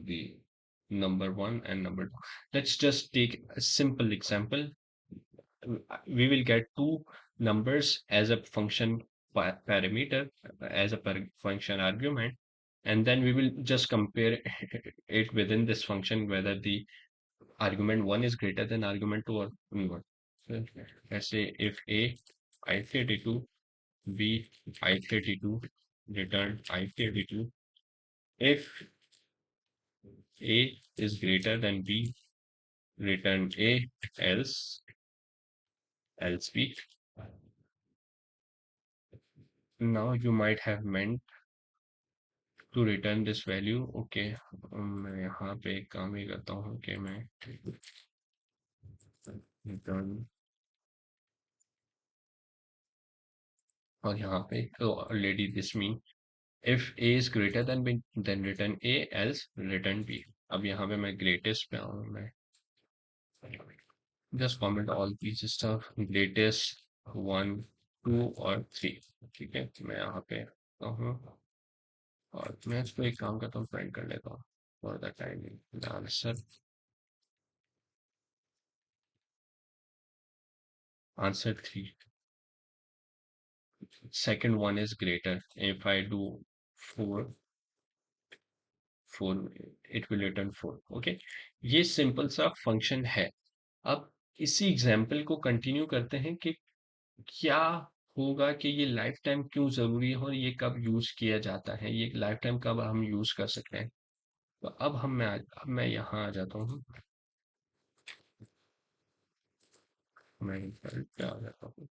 b, number one and number two. Let's just take a simple example. We will get two numbers as a function parameter, as a function argument, and then we will just compare it within this function whether the argument 1 is greater than argument 2 or not. So let's say if A I32, B I32, return I32. If A is greater than B, return A, else B. Now you might have meant to return this value. Okay, मैं यहाँ पे एक काम ही करता हूँ कि मैं return, और यहाँ पे तो already this mean if A is greater than B, then return A, else return B. अब यहाँ पे मैं greatest पे आऊँ, मैं just comment all these stuff, greatest 1, 2 और 3. ठीक है, मैं यहाँ पे आता हूँ और मैं इसको एक काम करता हूँ, प्रिंट कर लेता हूँ for the timing. The answer 3. Second one is greater. If I do 4, 4, it will return 4. Okay, ये सिंपल सा फंक्शन है. अब इसी एग्जाम्पल को कंटिन्यू करते हैं कि क्या होगा, कि ये लाइफ टाइम क्यों जरूरी है और ये कब यूज किया जाता है, ये लाइफ टाइम कब हम यूज कर सकते हैं. तो अब मैं यहाँ आ जाता हूँ, मैं इधर पे आ जाता हूँ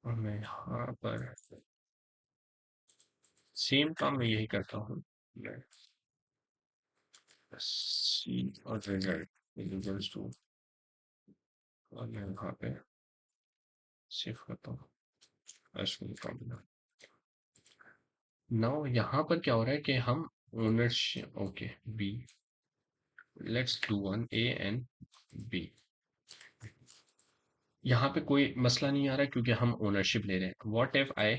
और मैं यहाँ पर सेम काम मैं यही करता हूँ. मैं सी और रिजल्ट टू, और मैं यहाँ पे सेव करता हूँ. नाउ यहाँ पर क्या हो रहा है कि हम ownership, okay b, let's do one a and b. यहाँ पे कोई मसला नहीं आ रहा क्योंकि हम ओनरशिप ले रहे हैं. What if I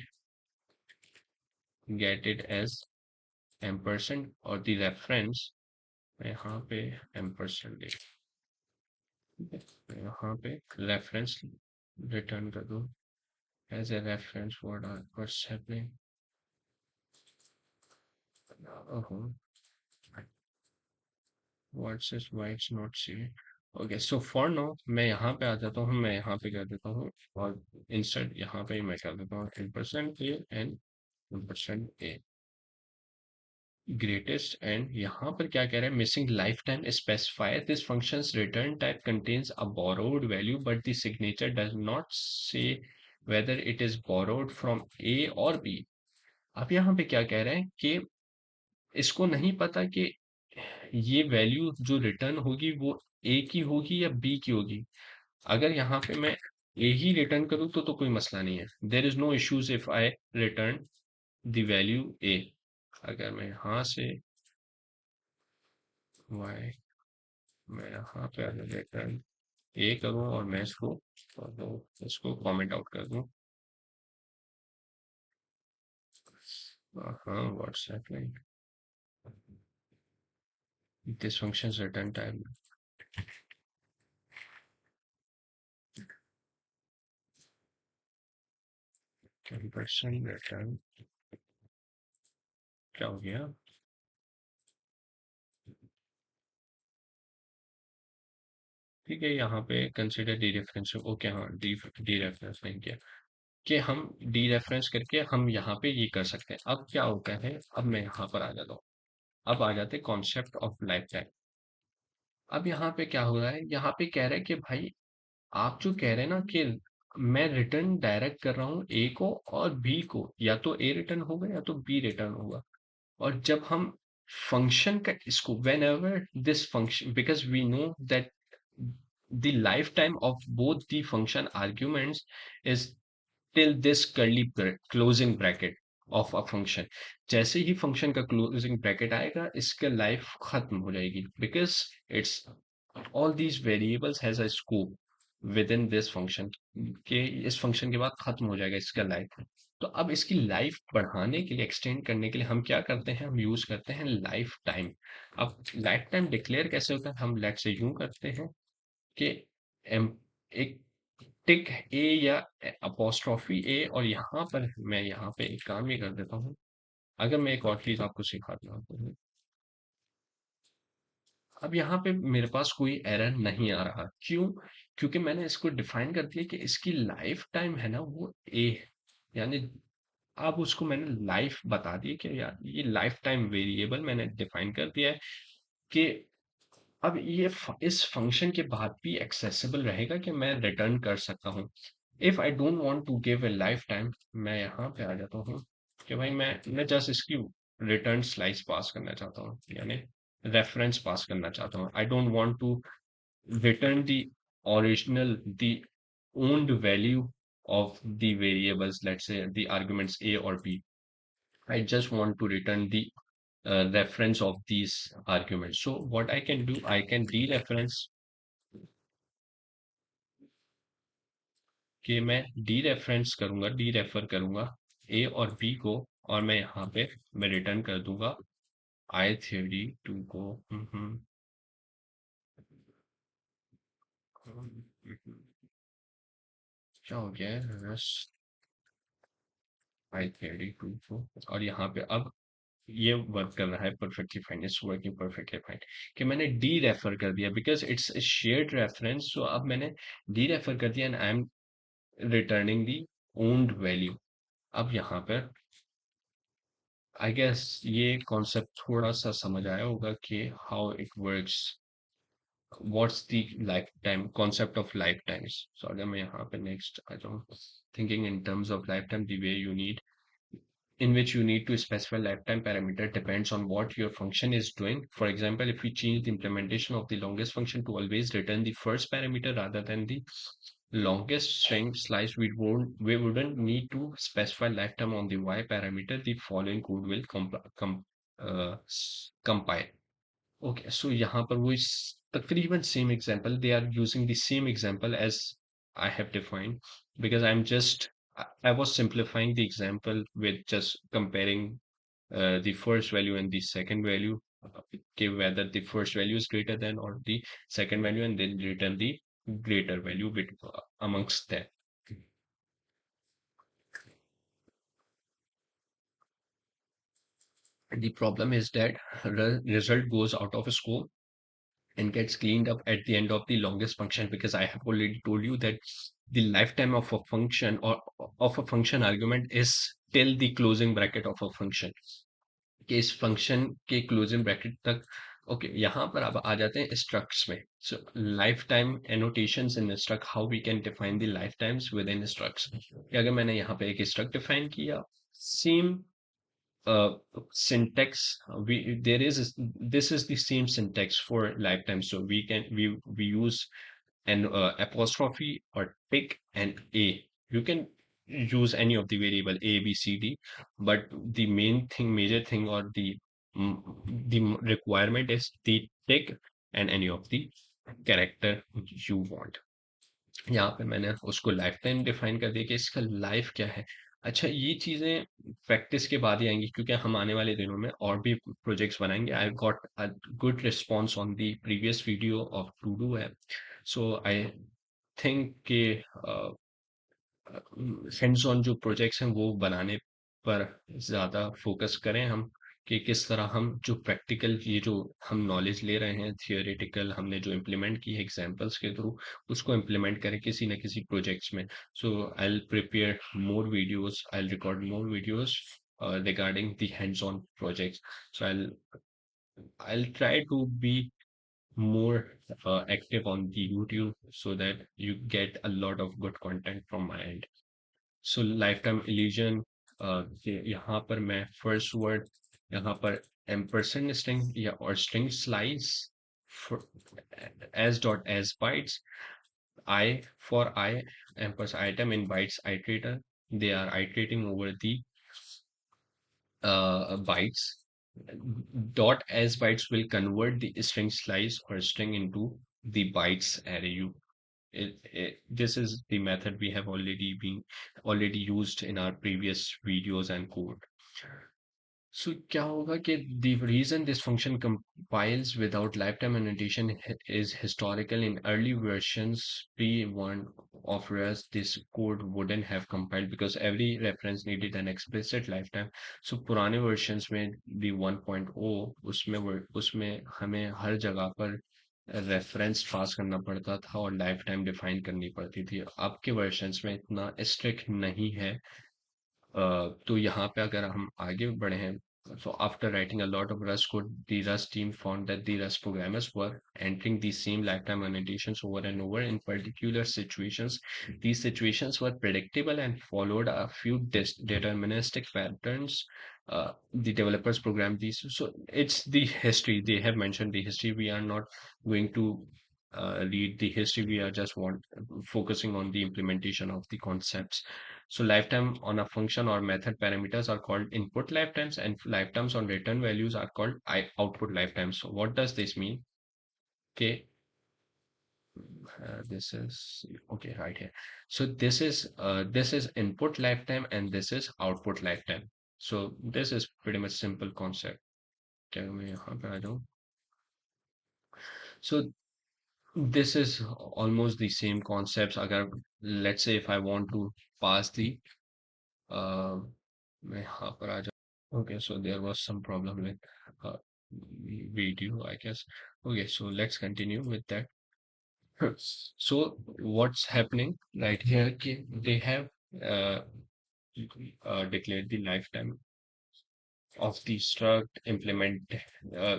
get it as ampersand और द रेफरेंस, मैं यहाँ पे एम्परसेंड ले, मैं यहाँ पे रेफरेंस रिटर्न कर दूँ as a reference. What's happening. What's this? Why it's not saving? Okay, so for now मैं यहाँ पे आ जाता हूँ, मैं यहाँ पे कर देता हूँ और इंस्टेंट यहाँ पे मैं कर देता हूँ 10% A and 10% A greatest. And यहाँ पर क्या कह रहा है, missing lifetime specifier. This functions return type contains a borrowed value but the signature does not say whether it is borrowed from A और B. अब यहाँ पे क्या कह रहे हैं कि इसको नहीं पता कि ये वैल्यू जो रिटर्न होगी वो ए की होगी या बी की होगी. अगर यहाँ पे मैं ए ही रिटर्न करूँ तो कोई मसला नहीं है. There is no issues if I return the value A. अगर मैं यहाँ से वाई, मैं यहाँ पे अगर रिटर्न ए करूँ और मैं इसको कमेंट आउट कर दूँ. हाँ, व्हाट्सएप में this function return time 10% return, क्या हो गया. ठीक है, यहाँ पे कंसिडर डी रेफरेंस. ओके, हाँ, डी रेफरेंस नहीं किया कि हम डी रेफरेंस करके हम यहाँ पे ये कर सकते हैं. अब क्या होता है, अब मैं यहाँ पर आ जाता हूँ. अब आ जाते कॉन्सेप्ट ऑफ लाइफ टाइम. अब यहाँ पे क्या हो रहा है, यहाँ पे कह रहा है कि भाई आप जो कह रहे हैं ना कि मैं रिटर्न डायरेक्ट कर रहा हूँ ए को और बी को, या तो ए रिटर्न होगा या तो बी रिटर्न होगा. और जब हम फंक्शन का इसको whenever this function, because we know that the lifetime of both the function arguments is till this closing bracket of a function. जैसे ही फंक्शन का क्लोजिंग ब्रैकेट आएगा इसका लाइफ खत्म हो जाएगी, because it's all these variables has a scope within this function, के इस function के बाद खत्म हो जाएगा इसका लाइफ. तो अब इसकी लाइफ बढ़ाने के लिए, एक्सटेंड करने के लिए हम क्या करते हैं, हम यूज करते हैं लाइफ टाइम। अब लाइफ टाइम डिक्लेयर कैसे होता है, हम लेट से यूं करते हैं कि एम एक टिक ए या अपोस्ट्रोफी ए, और यहाँ पर मैं यहाँ पे एक काम ये कर देता हूँ। अगर मैं एक और चीज आपको सिखाता हूँ, अब यहाँ पे मेरे पास कोई एरर नहीं आ रहा, क्यों? क्योंकि मैंने इसको डिफाइन कर दिया कि इसकी लाइफ टाइम है ना वो ए है। यानी अब उसको मैंने लाइफ बता दी कि यार ये लाइफ टाइम वेरिएबल मैंने डिफाइन कर दिया है कि अब ये इस फंक्शन के बाद भी एक्सेसिबल रहेगा कि मैं रिटर्न कर सकता हूँ। If I don't want to give a lifetime, मैं यहाँ पे आ जाता हूँ कि भाई मैं जस्ट इसकी रिटर्न स्लाइस पास करना चाहता हूँ, यानी रेफरेंस पास करना चाहता हूँ। I don't want to return the original, the owned value of the variables, let's say the arguments a or b. I just want to return the reference of these arguments. So what I can do, I can dereference, कि मैं dereference करूंगा, derefer करूंगा a और b को, और मैं यहाँ पे मैं रिटर्न कर दूंगा I theory टू को। क्या हो गया है, I theory टू को, और यहाँ पे अब ये वर्क कर रहा है perfectly fine, it's working perfectly fine. कि मैंने डी रेफर कर दिया बिकॉज इट्स शेयर्ड रेफरेंस, सो अब मैंने डी रेफर कर दिया and I am returning the owned value. अब यहाँ पर आई गेस ये कॉन्सेप्ट थोड़ा सा समझ आया होगा कि how it works, what's the lifetime, concept of lifetimes. So अगर मैं यहाँ पे नेक्स्ट आ जाऊँ, thinking in terms of lifetime, the way you need, in which you need to specify lifetime parameter depends on what your function is doing. For example, if we change the implementation of the longest function to always return the first parameter rather than the longest string slice, we wouldn't need to specify lifetime on the y parameter. The following code will uh, compile. Okay, so यहाँ पर वो इस तकरीबन same example, they are using the same example as I have defined, because I was simplifying the example with just comparing the first value and the second value, okay, whether the first value is greater than or the second value, and then return the greater value amongst them. The problem is that result goes out of scope and gets cleaned up at the end of the longest function, because I have already told you that the lifetime of a function or of a function argument is till the closing bracket of a function, कि इस function के closing bracket तक। Okay, यहाँ पर अब आ जाते हैं structs में। So lifetime annotations in struct, how we can define the lifetimes within structs. अगर मैंने यहाँ पे एक स्ट्रक्ट डिफाइन किया, same syntax, we there is this is the same syntax for lifetime, so we use an apostrophe or tick and a. You can use any of the variable a b c d, but the main thing, major thing, or mm, the requirement is the tick and any of the character you want. यहाँ पे मैंने उसको life time define कर दिया कि इसका life क्या है। अच्छा, ये चीजें प्रैक्टिस के बाद ही आएंगी, क्योंकि हम आने वाले दिनों में और भी प्रोजेक्ट्स बनाएंगे। I got a good response on the previous video of to do app, so I think कि हैंड्स ऑन जो प्रोजेक्ट्स हैं वो बनाने पर ज़्यादा फोकस करें हम, कि किस तरह हम जो प्रैक्टिकल, ये जो हम नॉलेज ले रहे हैं थियोरेटिकल, हमने जो इम्प्लीमेंट की है एग्जांपल्स के थ्रू, उसको इम्प्लीमेंट करें किसी न किसी प्रोजेक्ट्स में। So I will prepare more videos, I will record more videos regarding the hands-on projects. So I'll try to be more active on the YouTube so that you get a lot of good content from my end. So life time illusion, यहाँ पर मैं first word, यहाँ पर ampersand string या और string slice s dot s bytes, i for i ampersand item in bytes iterator, they are iterating over the bytes. Dot as bytes will convert the string slice or string into the bytes array. This is the method we have already used in our previous videos and code. So क्या होगा कि the reason this function compiles without lifetime annotation is historical. In early versions, P1 of Rust, this code wouldn't have compiled because every reference needed an explicit lifetime. So पुराने versions में the 1.0 उसमें हमें हर जगह पर reference पास करना पड़ता था और लाइफ टाइम डिफाइन करनी पड़ती थी। अब के वर्जन्स में इतना स्ट्रिक्ट नहीं है। तो यहाँ पे अगर हम आगे बढ़े हैं, so after writing a lot of Rust code, the Rust team found that the Rust programmers were entering the same lifetime annotations over and over in particular situations. These situations were predictable and followed a few deterministic patterns. The developers programmed these. So it's the history. They have mentioned the history. We are not going to read the history. We are just focusing on the implementation of the concepts. So lifetime on a function or method parameters are called input lifetimes, and lifetimes on return values are called output lifetimes. So what does this mean? Okay, this is okay right here. So this is input lifetime and this is output lifetime. So this is pretty much simple concept. क्या मैं यहाँ पे आ जाऊँ? So this is almost the same concepts. अगर let's say if I want to pass the मैं यहाँ पर आ Okay, so there was some problem with uh, video, I guess. Okay, so let's continue with that. So what's happening right here? They have uh, declared the lifetime of the struct implement.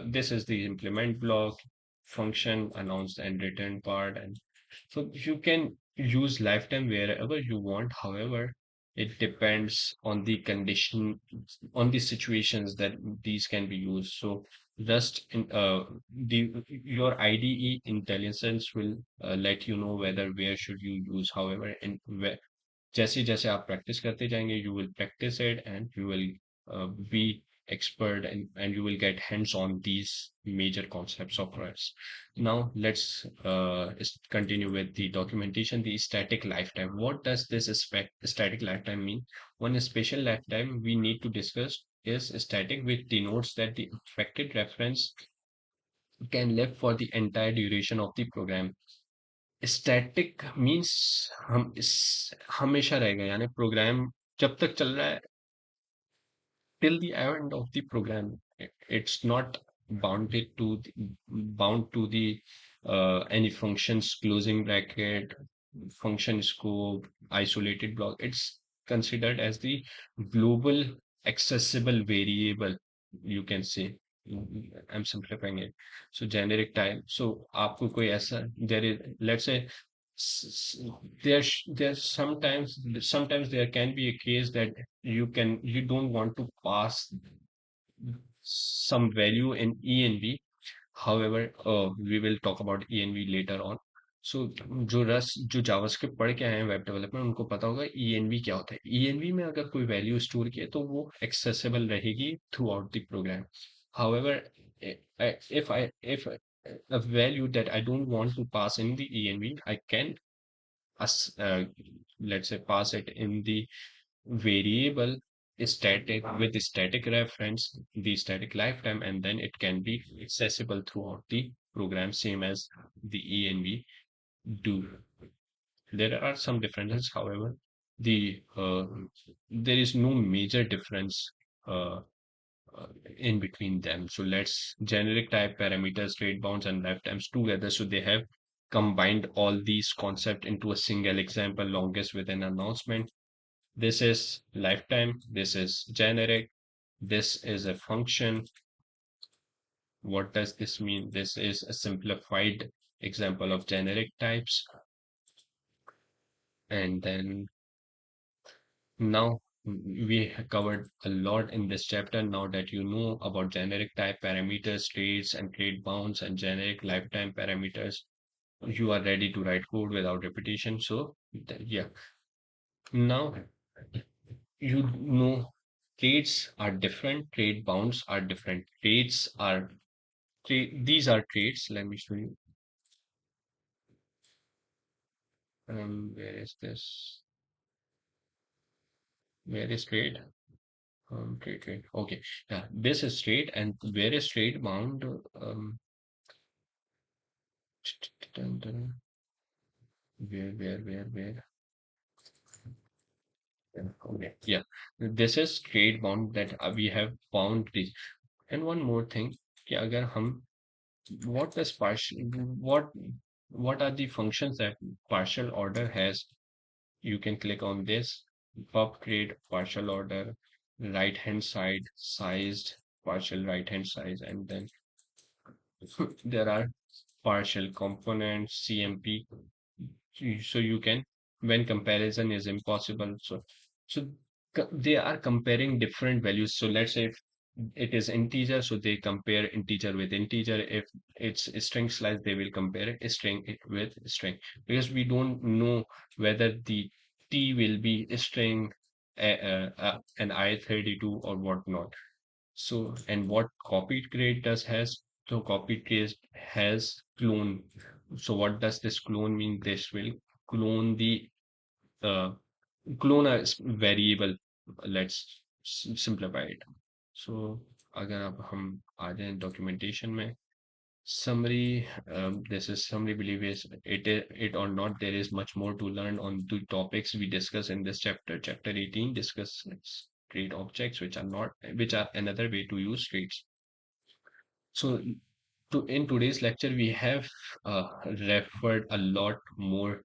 This is the implement block function announced and return part, and so you can use lifetime wherever you want. However, it depends on the condition, on the situations that these can be used. So just in the your IDE intelligence will let you know whether where should you use. However, in where जैसे जैसे आप practice करते जाएंगे you will practice it and you will be expert and you will get hands on these major concepts of Rust. Now let's continue with the documentation. The static lifetime. What does this static lifetime mean? One special lifetime we need to discuss is static, which denotes that the affected reference can live for the entire duration of the program. Static means हम इस हमेशा रहेगा यानी programme जब तक चल रहा है till the end of the program. It's not bound to the any functions closing bracket, function scope, isolated block. It's considered as the global accessible variable, you can say. I'm simplifying it. So generic type. So आपको कोई ऐसा there is, let's say there's sometimes there can be a case that you don't want to pass some value in env. However, we will talk about env later on. So जो JavaScript पढ़ के आए हैं web development उनको पता होगा env क्या होता है। env में अगर कोई वैल्यू स्टोर की है तो वो एक्सेसिबल रहेगी throughout the program. However, if a value that I don't want to pass in the env, I can let's say pass it in the variable static with the static reference, the static lifetime, and then it can be accessible throughout the program, same as the env do. There are some differences, however, there is no major difference uh, in between them. So let's generic type parameters, rate bounds, and lifetimes together. So they have combined all these concepts into a single example, longest with an announcement. This is lifetime, this is generic, this is a function. What does this mean? This is a simplified example of generic types. And then now we covered a lot in this chapter. Now that you know about generic type parameters, traits, and trait bounds, and generic lifetime parameters, you are ready to write code without repetition. So, yeah. Now you know traits are different, trait bounds are different. These are traits. Let me show you. Where is this? Where is straight? Trade. Okay. Yeah, this is straight, and where is straight bound? Where? Yeah, okay. Yeah, this is straight bound that we have found this. And one more thing, कि अगर हम what does partial what what are the functions that partial order has? You can click on this pub create partial order, right hand side sized partial right hand size, and then there are partial components CMP. So you can, when comparison is impossible, so they are comparing different values. So let's say if it is integer, so they compare integer with integer. If it's a string slice, they will compare a string it with string, because we don't know whether the t will be a string, an I32 or whatnot. So, and what copied crate does has, so copied crate has clone. So what does this clone mean? This will clone the uh, clone a variable. Let's simplify it. So अगर अब हम आ जाएं documentation में, summary, this is summary believe is it or not, there is much more to learn on the topics we discuss in this chapter. Chapter 18 discusses trait objects, which are another way to use traits. So in today's lecture, we have referred a lot more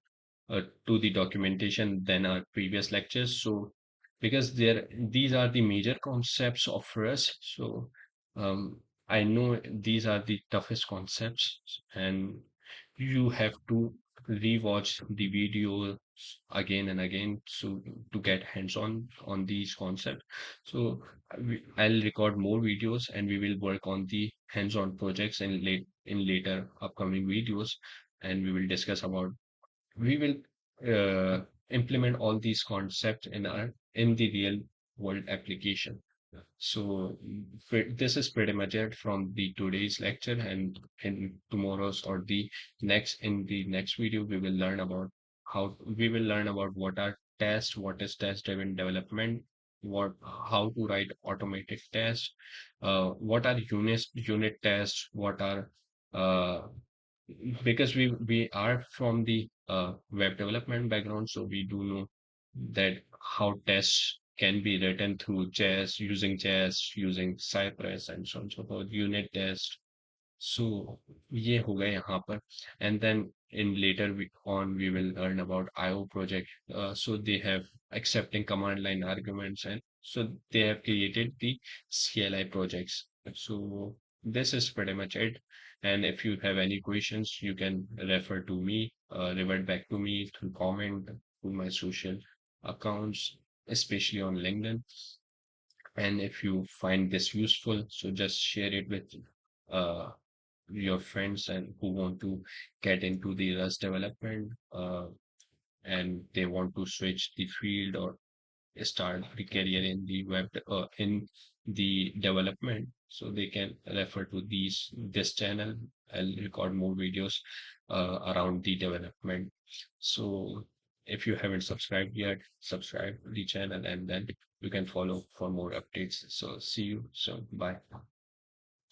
to the documentation than our previous lectures. So because these are the major concepts of Rust. So um, I know these are the toughest concepts, and you have to rewatch the video again and again so to get hands-on on these concepts. So I'll record more videos, and we will work on the hands-on projects in later upcoming videos, and we will implement all these concepts in the real world application. So this is pretty much it from the today's lecture, and in tomorrow's or the next video we will learn about what are tests, what is test-driven development, what how to write automated tests, what are unit tests, what are uh, because we are from the web development background, so we do know that how tests can be written through JS, using Cypress, and so on so forth, unit test. So ये होगा यहाँ पर, and then in later we will learn about IO project. So they have accepting command line arguments, and so they have created the CLI projects. So this is pretty much it. And if you have any questions, you can refer to me, revert back to me through comment to my social accounts, especially on LinkedIn. And if you find this useful, so just share it with uh, your friends and who want to get into the Rust development, and they want to switch the field or start the career in the in the development, so they can refer to this channel. I'll record more videos around the development. So if you haven't subscribed yet, subscribe the channel, and then you can follow for more updates. So see you soon. Bye.